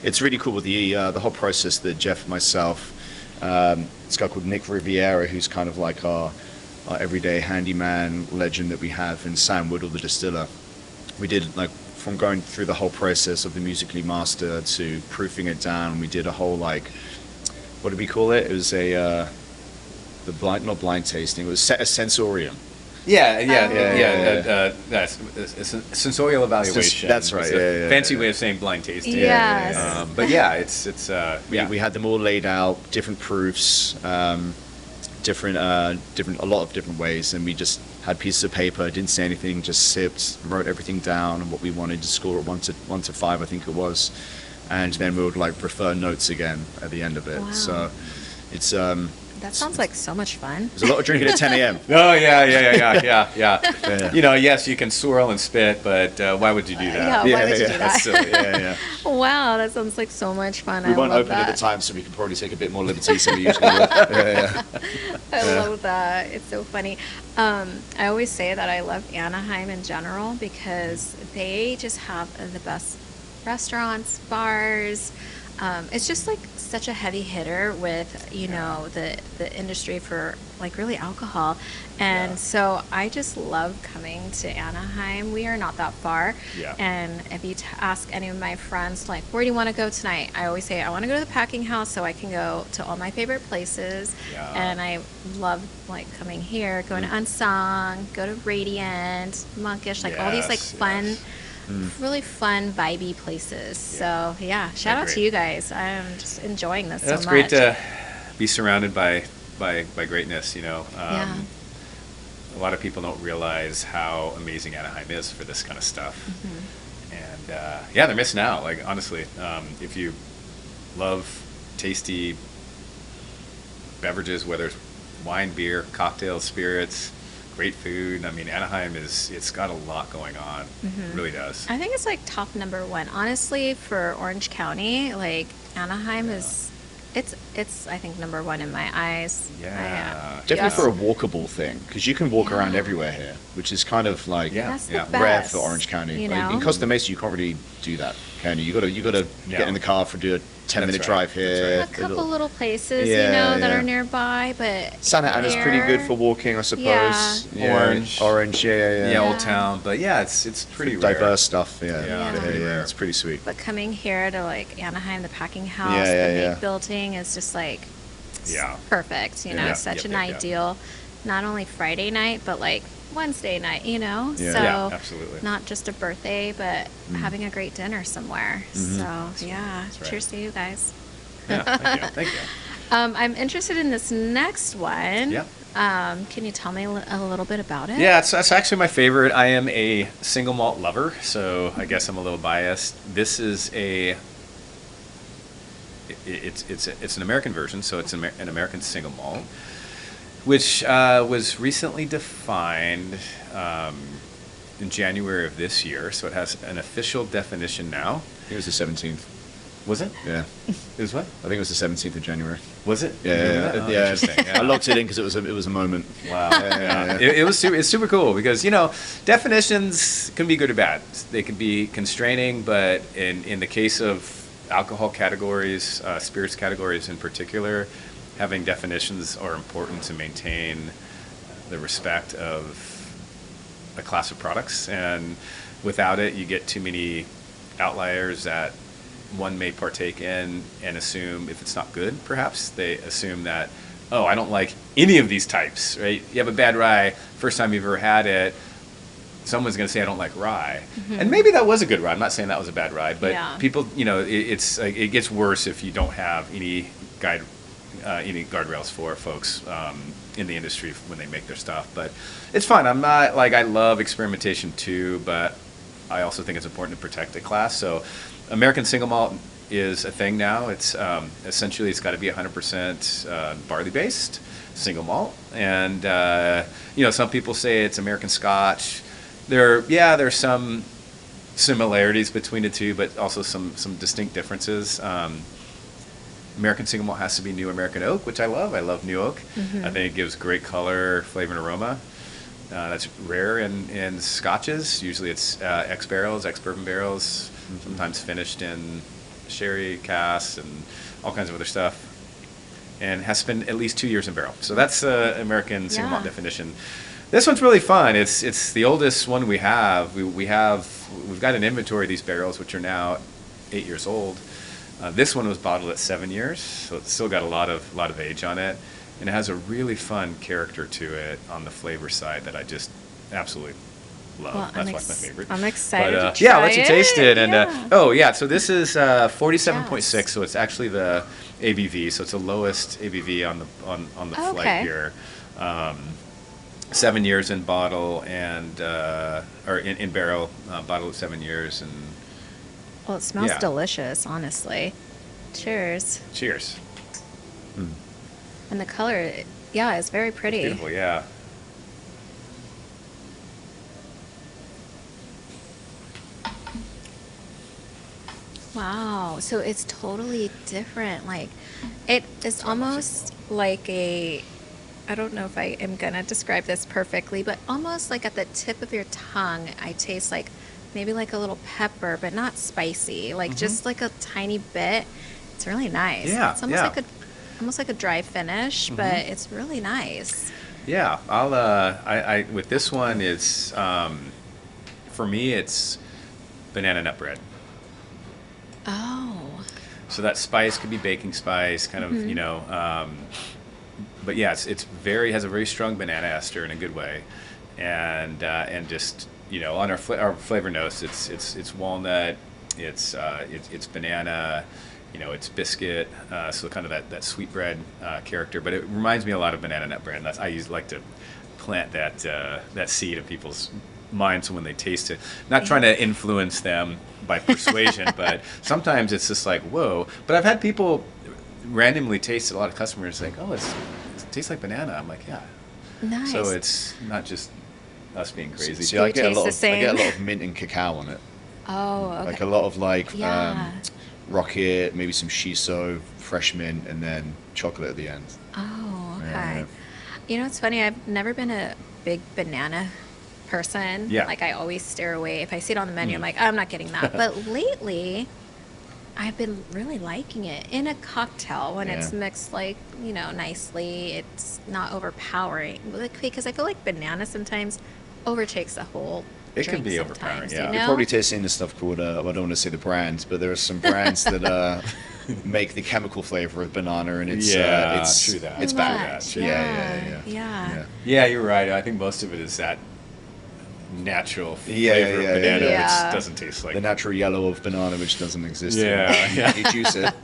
It's really cool with the whole process that Jeff and myself, this guy called Nick Riviera, who's kind of like our everyday handyman legend that we have, and Sam Woodall, the distiller. We did like from going through the whole process of the musically master to proofing it down. We did a whole like, what did we call it? It was not blind tasting. It was a sensorium. That's a sensorial evaluation. That's right. It's a fancy way of saying blind tasting. Yes. But yeah, it's We had them all laid out, different proofs, different a lot of different ways, and we just had pieces of paper, didn't say anything, just sipped, wrote everything down and what we wanted to score at 1 to 5, I think it was, and then we would like refer notes again at the end of it. Wow. So it's That sounds like so much fun. there's a lot of drinking at 10 a.m. Oh yeah. Yeah. Yes, you can swirl and spit, but why would you do that? Yeah, why would you do That's that? silly. Yeah. Wow, that sounds like so much fun. We I won't love open that. at the time, so we can probably take a bit more liberties than we usually would. Yeah. I love that. It's so funny. I always say that I love Anaheim in general because they just have the best restaurants, bars. It's just like such a heavy hitter with, the industry for like really alcohol. And Yeah. so I just love coming to Anaheim. We are not that far. Yeah. And if you ask any of my friends, like, where do you want to go tonight? I always say, I want to go to the Packing House so I can go to all my favorite places. Yeah. And I love like coming here, going to Unsung, go to Radiant, Monkish, like all these like Yes, fun, yes. really fun, vibey places. So yeah, shout out to great. you guys. I'm just enjoying this That's so great much. to be surrounded by greatness. Yeah. A lot of people don't realize how amazing Anaheim is for this kind of stuff. Mm-hmm. And they're missing out. Like honestly, if you love tasty beverages, whether it's wine, beer, cocktails, spirits, great food. I mean, Anaheim it's got a lot going on. It really does. I think it's like top #1. Honestly, for Orange County, like Anaheim is, it's I think #1 in my eyes. Yeah. Definitely Yes. for a walkable thing, because you can walk around Yeah. everywhere here, which is kind of like Yeah. That's the Yeah. best. rare for Orange County. You Like, know? in Costa Mesa, you can't really do that, can you? You gotta No. get in the car for do a 10-minute right. drive here. That's a couple little places, Yeah, that yeah. are nearby, but Santa Ana's pretty good for walking, I suppose. Yeah. Orange, yeah. Yeah, Old Town. But yeah, it's pretty rare. Diverse stuff, yeah. Yeah, pretty rare. It's pretty sweet. But coming here to like Anaheim, the Packing House, Yeah, the yeah. Make building is just like Yeah. perfect. Yeah. Such an Yeah. ideal, not only Friday night, but like Wednesday night. Yeah. So Yeah, absolutely. not just a birthday, but having a great dinner somewhere. So yeah, right. cheers to you guys. Yeah, thank you. I'm interested in this next one. Yeah. Can you tell me a little bit about it? Yeah, it's actually my favorite. I am a single malt lover, so I guess I'm a little biased. This is it's an American version, so it's an American single malt, which was recently defined in January of this year. So it has an official definition now. It was the 17th. Was it? Yeah. It was what? I think it was the 17th of January. Was it? Yeah, You remember that? Oh, interesting. Yeah. I locked it in because it was a moment. Wow. Yeah. It's super cool because, definitions can be good or bad. They can be constraining, but in the case of alcohol categories, spirits categories in particular, having definitions are important to maintain the respect of a class of products. And without it, you get too many outliers that one may partake in and assume if it's not good, perhaps they assume that, oh, I don't like any of these types, right? You have a bad rye, first time you've ever had it, someone's going to say I don't like rye. And maybe that was a good rye. I'm not saying that was a bad rye, but Yeah. people, it gets worse if you don't have any guardrails for folks in the industry when they make their stuff. But it's fun. I'm not I love experimentation too, but I also think it's important to protect the class. So American single malt, is a thing now. It's essentially it's got to be 100% barley based, single malt, and some people say it's American Scotch. There's some similarities between the two, but also some distinct differences. American single malt has to be new American oak, which I love. I love new oak. Mm-hmm. I think it gives great color, flavor, and aroma. That's rare in scotches. Usually it's ex-bourbon barrels, sometimes finished in sherry casks and all kinds of other stuff. And has been at least 2 years in barrel. So that's American single malt definition. This one's really fun. It's the oldest one we have. We've got an inventory of these barrels, which are now 8 years old. This one was bottled at 7 years, so it's still got a lot of age on it, and it has a really fun character to it on the flavor side that I just absolutely love. Well, That's why it's my favorite. I'm excited to Yeah, try I'll let you taste it. And so this is 47.6, Yes. so it's actually the ABV, so it's the lowest ABV on the flight here. 7 years in bottle and or in barrel, bottle of 7 years and. Well, it smells delicious, honestly. Cheers. Cheers. And the color, is very pretty. It's beautiful, yeah. Wow. So it's totally different. Like, it is almost like I don't know if I am going to describe this perfectly, but almost like at the tip of your tongue, I taste like maybe like a little pepper, but not spicy. Like just like a tiny bit. It's really nice. Yeah, It's almost like a dry finish, but it's really nice. Yeah, I with this one, it's for me it's banana nut bread. Oh. So that spice could be baking spice, kind of but yeah, it's has a very strong banana ester in a good way, and just on our flavor notes, it's walnut, it's banana. It's biscuit, so kind of that sweetbread character, but it reminds me a lot of banana nut bread. And I like to plant that seed in people's minds so when they taste it. Not trying to influence them by persuasion, but sometimes it's just like, whoa. But I've had people randomly taste it, a lot of customers like, oh, it tastes like banana. I'm like, yeah. Nice. So it's not just us being crazy. See, I get a lot the of mint and cacao on it. Oh, okay. Like a lot of Yeah. rocket, maybe some shiso, fresh mint, and then chocolate at the end. Oh, okay. Yeah. It's funny. I've never been a big banana person. Yeah. Like, I always stare away. If I see it on the menu, I'm like, I'm not getting that. But lately, I've been really liking it in a cocktail when it's mixed, nicely. It's not overpowering. Because I feel like banana sometimes overtakes the whole It can drink be sometimes, overpowering, yeah. You're probably tasting this stuff called, I don't want to say the brand, but there are some brands that make the chemical flavor of banana, and it's true that. it's bad. True Yeah. Yeah, you're right. I think most of it is that natural flavor Yeah, of banana, yeah. which doesn't taste like The natural yellow of banana, which doesn't exist. Yeah. You juice it.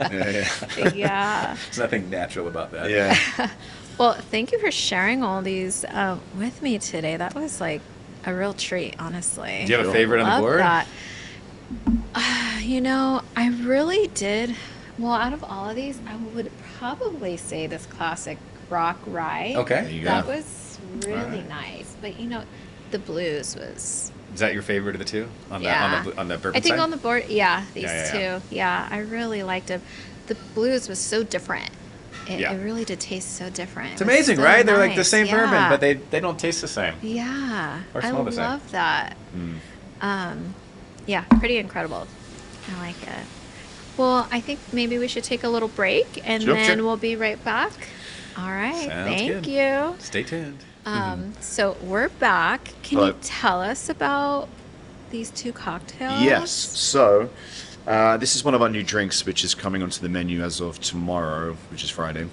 Yeah. There's nothing natural about that. Yeah. Well, thank you for sharing all these with me today. That was like a real treat, honestly. Do you have a favorite on the Love board? that. I really did. Well, out of all of these, I would probably say this classic rock rye. Okay. There you go. That was really Alright. nice. But the blues was. Is that your favorite of the two on the bourbon I think side? on the board, these Yeah. two. Yeah, I really liked them. The blues was so different. It really did taste so different. It's amazing, right? They're like the same Yeah. bourbon, but they don't taste the same. Yeah, Or I smell the same. love that. Yeah, pretty incredible. I like it. Well, I think maybe we should take a little break, and Sure. then Sure. we'll be right back. All right, Sounds thank good. you. Stay tuned. So we're back. Can Hello. you tell us about these two cocktails? Yes. So, this is one of our new drinks, which is coming onto the menu as of tomorrow, which is Friday.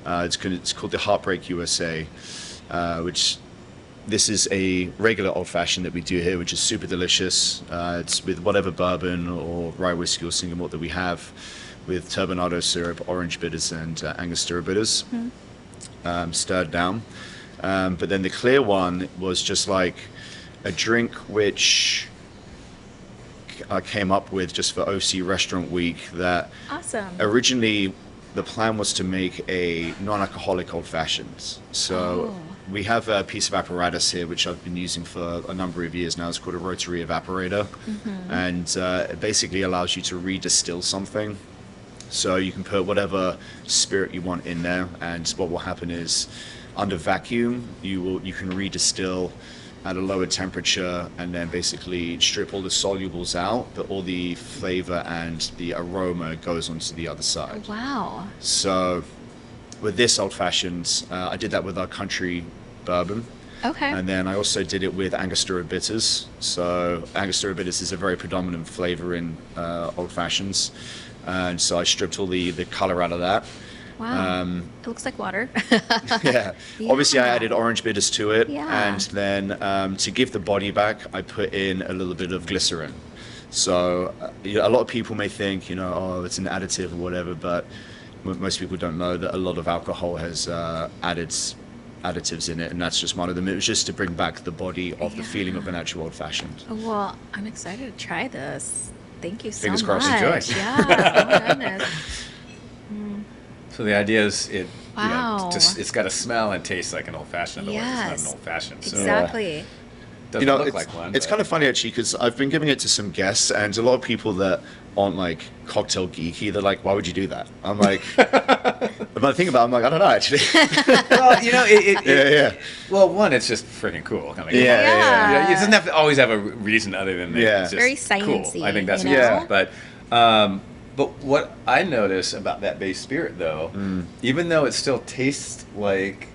It's called the Heartbreak USA, which this is a regular old fashioned that we do here, which is super delicious. It's with whatever bourbon or rye whiskey or single malt that we have, with turbinado syrup, orange bitters, and Angostura bitters, stirred down. But then the clear one was just like a drink which I came up with just for OC Restaurant Week that Awesome. originally the plan was to make a non-alcoholic old fashioned. So we have a piece of apparatus here which I've been using for a number of years now. It's called a rotary evaporator, and it basically allows you to redistill something. So you can put whatever spirit you want in there, and what will happen is, under vacuum, you can redistill at a lower temperature, and then basically strip all the solubles out, but all the flavor and the aroma goes onto the other side. Wow. So with this old fashioned, I did that with our country bourbon. Okay. And then I also did it with Angostura bitters. So Angostura bitters is a very predominant flavor in old fashions. And so I stripped all the color out of that. Wow. It looks like water. Yeah. Obviously, I added orange bitters to it. Yeah. And then to give the body back, I put in a little bit of glycerin. So a lot of people may think, oh, it's an additive or whatever, but most people don't know that a lot of alcohol has additives in it, and that's just one of them. It was just to bring back the body of the feeling of an actual old-fashioned. Well, I'm excited to try this. Thank you so Fingers much. crossed. Enjoy. Yeah. Oh, goodness. So the idea is Wow. it's got to smell and taste like an old fashioned. Otherwise, it's Yes. not an old fashioned. So Exactly. it doesn't look it's, like one. it's but- kind of funny actually, because I've been giving it to some guests, and a lot of people that aren't like cocktail geeky, they're like, "Why would you do that?" I'm like, but I think about it, I'm like, I don't know actually. Well, Yeah. Well, one, it's just freaking cool. I mean, Yeah. it doesn't have to always have a reason other than that Yeah. it's just Very cool. sciencey, I think that's you what know? it is. But what I notice about that base spirit, though, even though it still tastes like,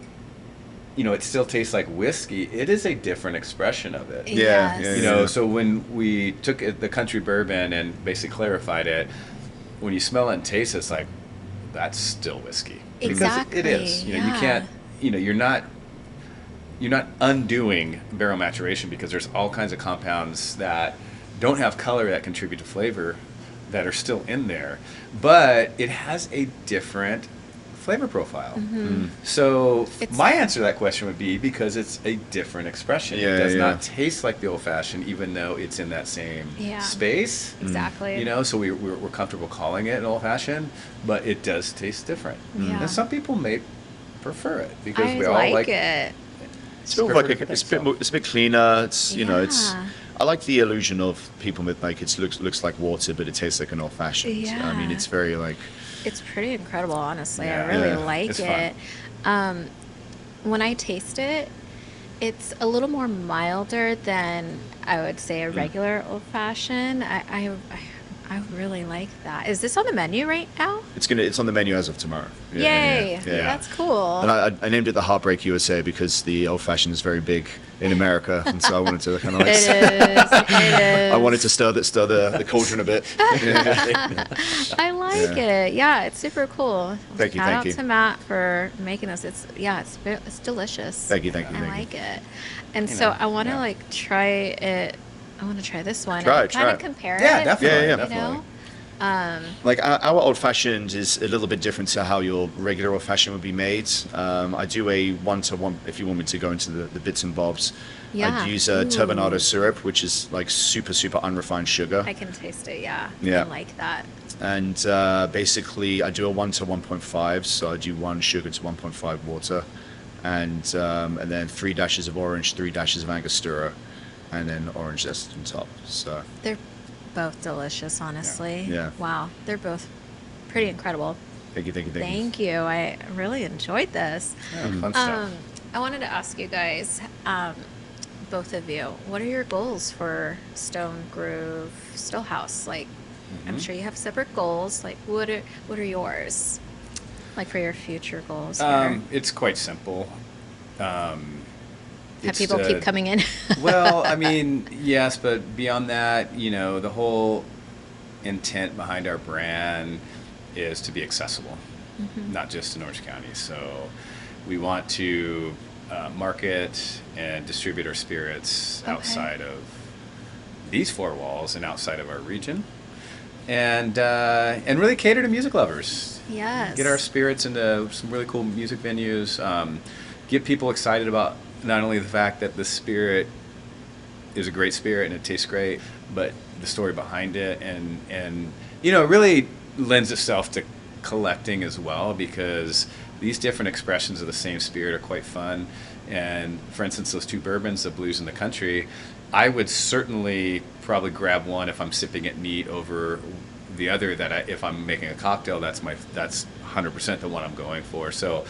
it still tastes like whiskey, it is a different expression of it. Yeah, Yes. yeah. So when we took the country bourbon and basically clarified it, when you smell it and taste it, it's like, that's still whiskey. Exactly, Because it is. You yeah. can't, you're not undoing barrel maturation, because there's all kinds of compounds that don't have color that contribute to flavor that are still in there, but it has a different flavor profile. So It's- my answer to that question would be because it's a different expression. Yeah, It does yeah. not taste like the old fashioned, even though it's in that same Yeah. space. Exactly. So we're comfortable calling it an old fashioned, but it does taste different. Yeah. And some people may prefer it because I we all like like it. It's sort of prefer like different it's a things, bit so. more, it's a bit cleaner. It's it's. Yeah. I like the illusion of people with like it looks like water, but it tastes like an old fashioned. I mean, Yeah. it's very like. It's pretty incredible, honestly. Yeah. I really Yeah. like It's it. When I taste it, it's a little more milder than I would say a regular old fashioned. I really like that. Is this on the menu right now? It's on the menu as of tomorrow. Yay! That's cool. And I named it the Heartbreak USA because the old fashioned is very big in America, and so I wanted to kind of like. It is. It is. I wanted to stir the cauldron a bit. I like it. Yeah, it's super cool. Thank you, Shout thank out you. to Matt for making this. It's delicious. Thank you, thank you, I thank you. like it. And so I want to like try it. I want to try this one. Try and it, kind try of it. compare Yeah, it. definitely. Yeah, yeah. Definitely. Like our old fashioned is a little bit different to how your regular old fashioned would be made. I do a 1-to-1 if you want me to go into the bits and bobs. Yeah. I'd use a turbinado syrup, which is like super unrefined sugar. I can taste it. Yeah. Yeah. I like that. And basically, I do a 1 to 1.5, so I do 1 sugar to 1.5 water, and then 3 dashes of orange, 3 dashes of Angostura, and then orange zest on top. So They're both delicious, honestly. Yeah. Wow. They're both pretty incredible. thank you. Thank you. I really enjoyed this. Yeah, fun stuff. I wanted to ask you guys, both of you, what are your goals for Stone Groove Stillhouse? Like, I'm sure you have separate goals. Like, what are yours? Like for your future goals? Here? It's quite simple. Have It's people to- keep coming in? Well, I mean, yes, but beyond that, the whole intent behind our brand is to be accessible, not just in Orange County. So we want to market and distribute our spirits Okay. outside of these four walls and outside of our region, and really cater to music lovers. Yes. Get our spirits into some really cool music venues. Get people excited about not only the fact that the spirit is a great spirit and it tastes great, but the story behind it and it really lends itself to collecting as well, because these different expressions of the same spirit are quite fun. And for instance, those two bourbons, the Blues and the Country, I would certainly probably grab one if I'm sipping it neat over the other. If I'm making a cocktail, that's 100% the one I'm going for. So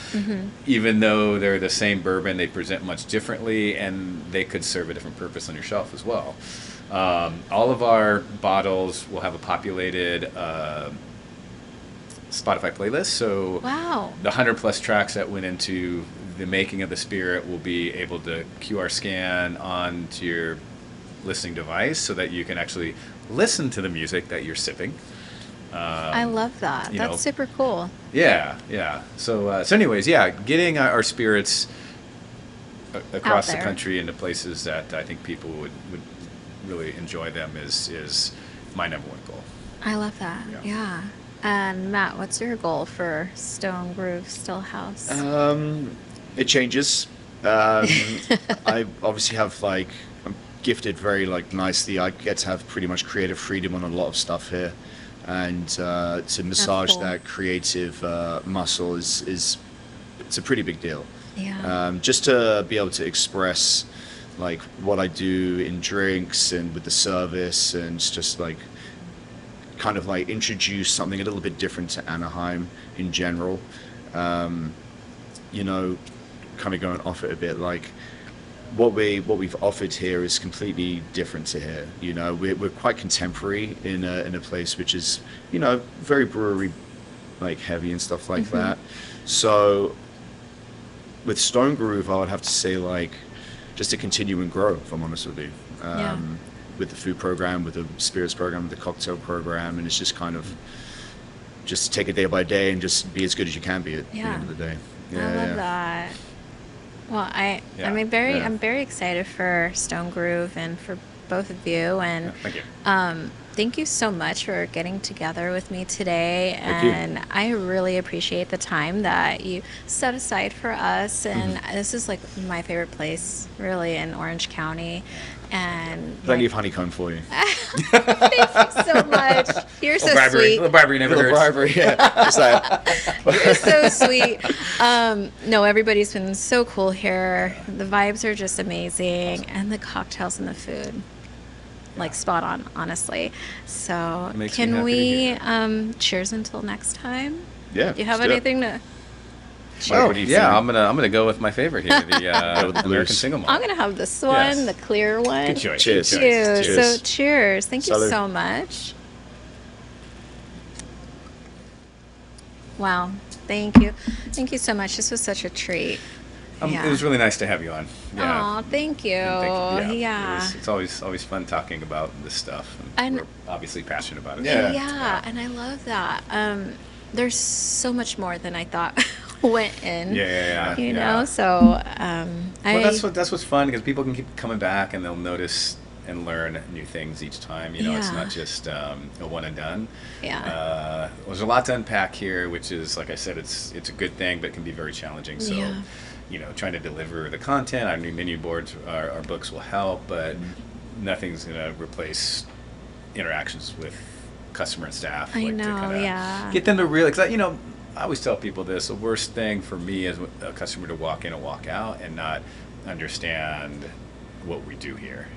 even though they're the same bourbon, they present much differently, and they could serve a different purpose on your shelf as well. All of our bottles will have a populated Spotify playlist. So Wow. the 100 plus tracks that went into the making of the spirit will be able to QR scan onto your listening device so that you can actually listen to the music that you're sipping. I love that. That's super cool. Yeah. So anyways, getting our spirits across the there. country into places that I think people would really enjoy them is my number one goal. I love that. Yeah. And Matt, what's your goal for Stone Groove Stillhouse? It changes. I obviously have I'm gifted very nicely. I get to have pretty much creative freedom on a lot of stuff here, and to massage cool. that creative muscle is it's a pretty big deal. Yeah. Just to be able to express what I do in drinks and with the service, and just kind of introduce something a little bit different to Anaheim in general. Kind of going off it a bit, what we've offered here is completely different to here. We're quite contemporary in a place which is very brewery heavy and stuff like that. So with Stone Groove, I would have to say just to continue and grow, if I'm honest with you. With the food program, with the spirits program, with the cocktail program, and it's just kind of just take it day by day and just be as good as you can be at the end of the day. I love that. Well, I'm very excited for Stone Groove and for both of you, and Thank you. thank you so much for getting together with me today. Thank you. And I really appreciate the time that you set aside for us. And this is my favorite place, really, in Orange County. And Plenty of honeycomb for you. thank you so much. You're so sweet. Little bribery never Little hurts. bribery, yeah. Just You're so sweet. No, everybody's been so cool here. The vibes are just amazing, and the cocktails and the food, spot on, honestly. So, It makes me can happy to we hear. cheers until next time? Yeah. Do you have let's do it. anything to? What do you think? I'm gonna go with my favorite here, the with the American Blues. Single Malt. I'm gonna have this one, Yes. the clear one. Good choice. Cheers. Good choice. Cheers. Cheers. So, cheers. Thank you Salud. so much. Wow. Thank you. Thank you so much. This was such a treat. It was really nice to have you on. Yeah. Oh, thank you. And Yeah. It's always fun talking about this stuff, and And- we're obviously passionate about it. Yeah. Yeah, and I love that. There's so much more than I thought went in. Yeah. You yeah. know, so Well, that's what's fun, because people can keep coming back and they'll notice and learn new things each time. It's Yeah. not just a one and done. Yeah. There's a lot to unpack here, which is, like I said, it's a good thing, but it can be very challenging. So, Yeah. trying to deliver the content, our new menu boards, our books will help, but nothing's going to replace interactions with customer and staff. I to know, kinda yeah. get them to really, because I always tell people this: the worst thing for me is a customer to walk in and walk out and not understand what we do here.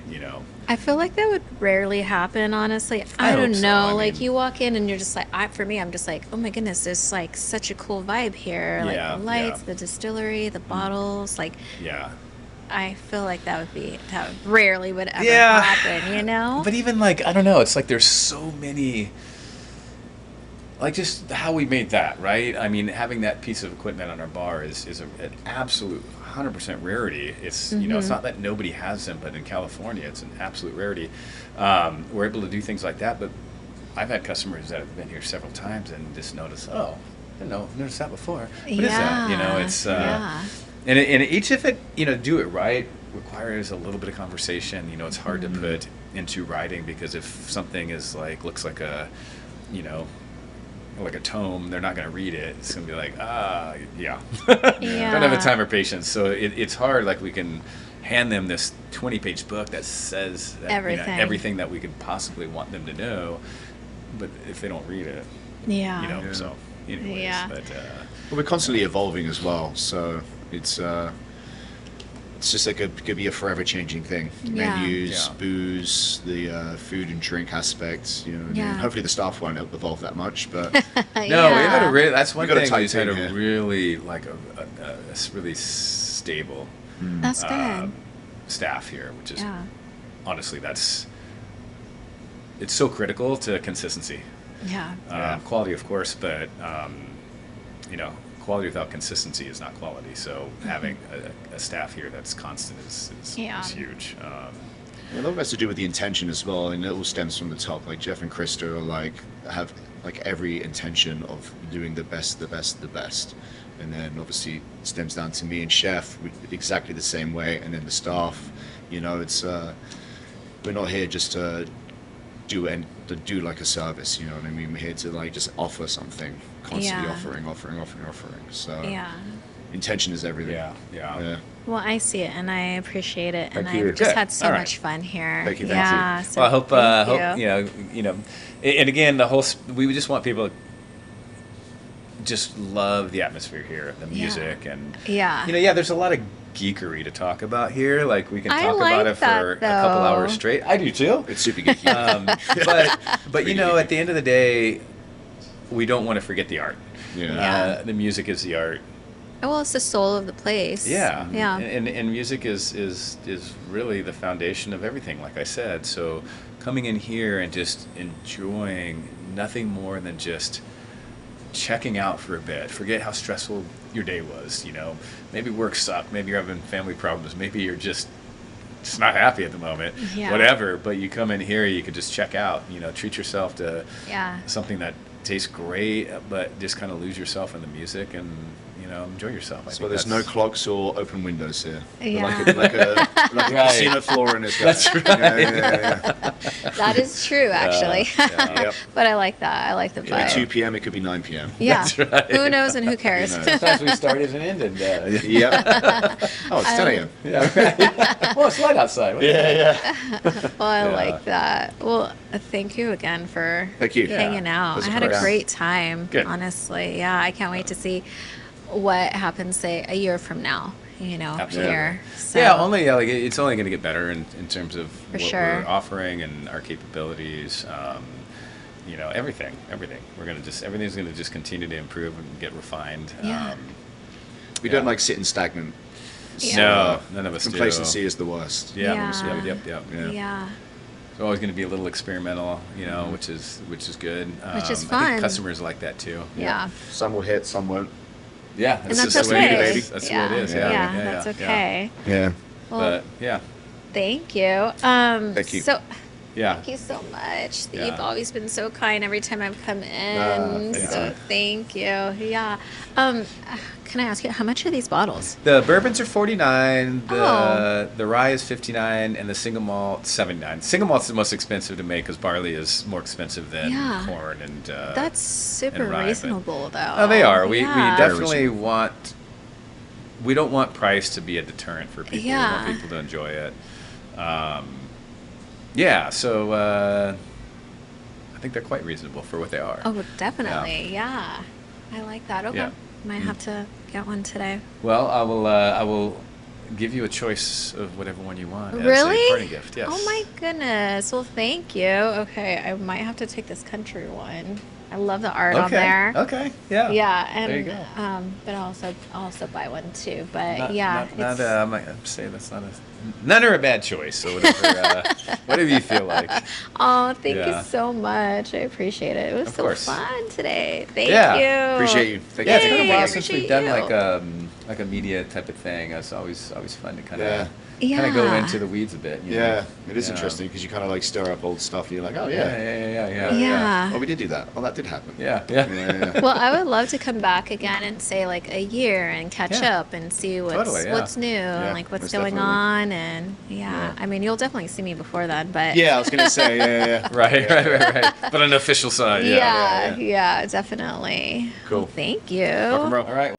I feel like that would rarely happen, honestly. I I hope don't so. know. I mean- you walk in and you're just for me, I'm just oh my goodness, there's such a cool vibe here. Yeah, The lights, yeah. the distillery, the bottles. Yeah. I feel like that rarely would ever Yeah. happen, But even I don't know, it's there's so many, just how we made that, right? I mean, having that piece of equipment on our bar is an absolute 100% rarity. It's it's not that nobody has them, but in California it's an absolute rarity. We're able to do things like that, but I've had customers that have been here several times and just notice, oh, I didn't know, I've noticed that before. What is that? It's yeah. and each of it, do it right requires a little bit of conversation. It's hard to put into writing, because if something is looks like a, like a tome, they're not going to read it. It's going to be yeah. Yeah. Don't have the time or patience. So it's hard. We can hand them this 20-page book that says that, Everything. everything that we could possibly want them to know, but if they don't read it, Yeah. Yeah. so anyways, Yeah. but But we're constantly evolving as well, so it's just like could be a forever changing thing. Yeah. Menus, Yeah. booze, the food and drink aspects. Yeah. And hopefully the staff won't evolve that much, but no, we had a really, that's one got a thing, tight we just had team a here. really, like a really stable That's good. staff here, which is Yeah. honestly, it's so critical to consistency. Yeah. Yeah. Quality, of course, but quality without consistency is not quality. So having a staff here that's constant is Yeah. huge. a lot of it has to do with the intention as well, and it all stems from the top. Like Jeff and Krista are have every intention of doing the best, and then obviously it stems down to me and Chef exactly the same way, and then the staff. It's we're not here just to do like a service. You know what I mean? We're here to just offer something, constantly Yeah. offering. So Yeah. intention is everything. Yeah. Well, I see it and I appreciate it, and Thank you. I've just Good. had so All right. much fun here. Thank you. Yeah. So Well, I hope thank you. and again, we just want people to just love the atmosphere here, the music, and Yeah. there's a lot of geekery to talk about here. Like we can I talk like about it that, for a couple though. hours straight. I do too. It's super geeky. But at the end of the day, we don't want to forget the art. Yeah. The music is the art. Well, it's the soul of the place. Yeah. Yeah. And music is really the foundation of everything, like I said. So coming in here and just enjoying nothing more than just checking out for a bit. Forget how stressful your day was, Maybe work sucked, maybe you're having family problems, maybe you're just not happy at the moment. Yeah. Whatever, but you come in here, you could just check out, treat yourself to Yeah. something that tastes great, but just kind of lose yourself in the music and enjoy yourself. I So think there's no clocks or open windows here. Yeah. Like a Right. casino floor in this guy. That's right. Yeah. That is true, actually. Yep. But I like that. I like the At vibe. 2 p.m. it could be 9 p.m. Yeah. That's right. Who knows and who cares? Who knows? Sometimes we started and ended. Yep. Oh, it's 10 a.m. Yeah, right. Well, it's light outside. Yeah. Well, I Yeah. like that. Well, thank you again for Thank you. hanging out. That's I had a correct. great time, Good. honestly. Yeah, I can't wait to see what happens, say, a year from now, Absolutely. here. So, It's only going to get better in terms of For what sure. we're offering and our capabilities. Everything. Everything's going to just continue to improve and get refined. Yeah. We don't like sitting stagnant. Yeah. No, none of us Complacency do. is the worst. Yeah. Yeah. Yep. Yeah. Yeah. It's always going to be a little experimental, which is good. Which is I fun. think customers like that too. Yeah. Some will hit, some won't. Yeah, And that's just the way it okay. is. That's the way it is. Yeah, that's okay. Yeah. Well, But yeah, thank you. Thank you. So, yeah. thank you so much. Yeah. You've always been so kind every time I've come in. Thank So you. thank you. Yeah. Can I ask you, how much are these bottles? The bourbons are 49, Oh. the rye is 59, and the single malt 79. Single malt's the most expensive to make because barley is more expensive than Yeah. corn and That's super and rye, but- reasonable, though. Oh, they are. We Yeah. definitely want. We don't want price to be a deterrent for people. Yeah. We want people to enjoy it. Yeah. So I think they're quite reasonable for what they are. Oh, definitely. Yeah. I like that. Okay. Yeah. Might have to get one today. Well, I will give you a choice of whatever one you want as a Really? parting gift. Yes. Oh my goodness. Well, thank you. Okay, I might have to take this country one. I love the art on there. Okay. Yeah. Yeah, and There you go. but I'll also buy one too. But Not, yeah, not, it's, I might say that's not none are a bad choice. So whatever, whatever you feel like. oh, thank Yeah. you so much. I appreciate it. It was Of so course. fun today. Thank Yeah. you. Appreciate you. Thank Yeah, you. it's been a Yay, while I since we've appreciate done you. like a media type of thing. It's always fun to kind Yeah. of go Yeah. into the weeds a bit. You Yeah, know? it is Yeah. interesting because you kind of stir up old stuff. And you're like, oh Yeah. yeah. Yeah. Oh, we did do that. Oh, that did happen. Yeah. Well, I would love to come back again and say like a year and catch Yeah. up and see what's Totally, yeah. what's new and like what's most going definitely. on and yeah. I mean, you'll definitely see me before then, but Yeah, I was gonna say, yeah. Right. But on the official side. yeah, definitely. Cool. Well, thank you. Rock and roll. All right.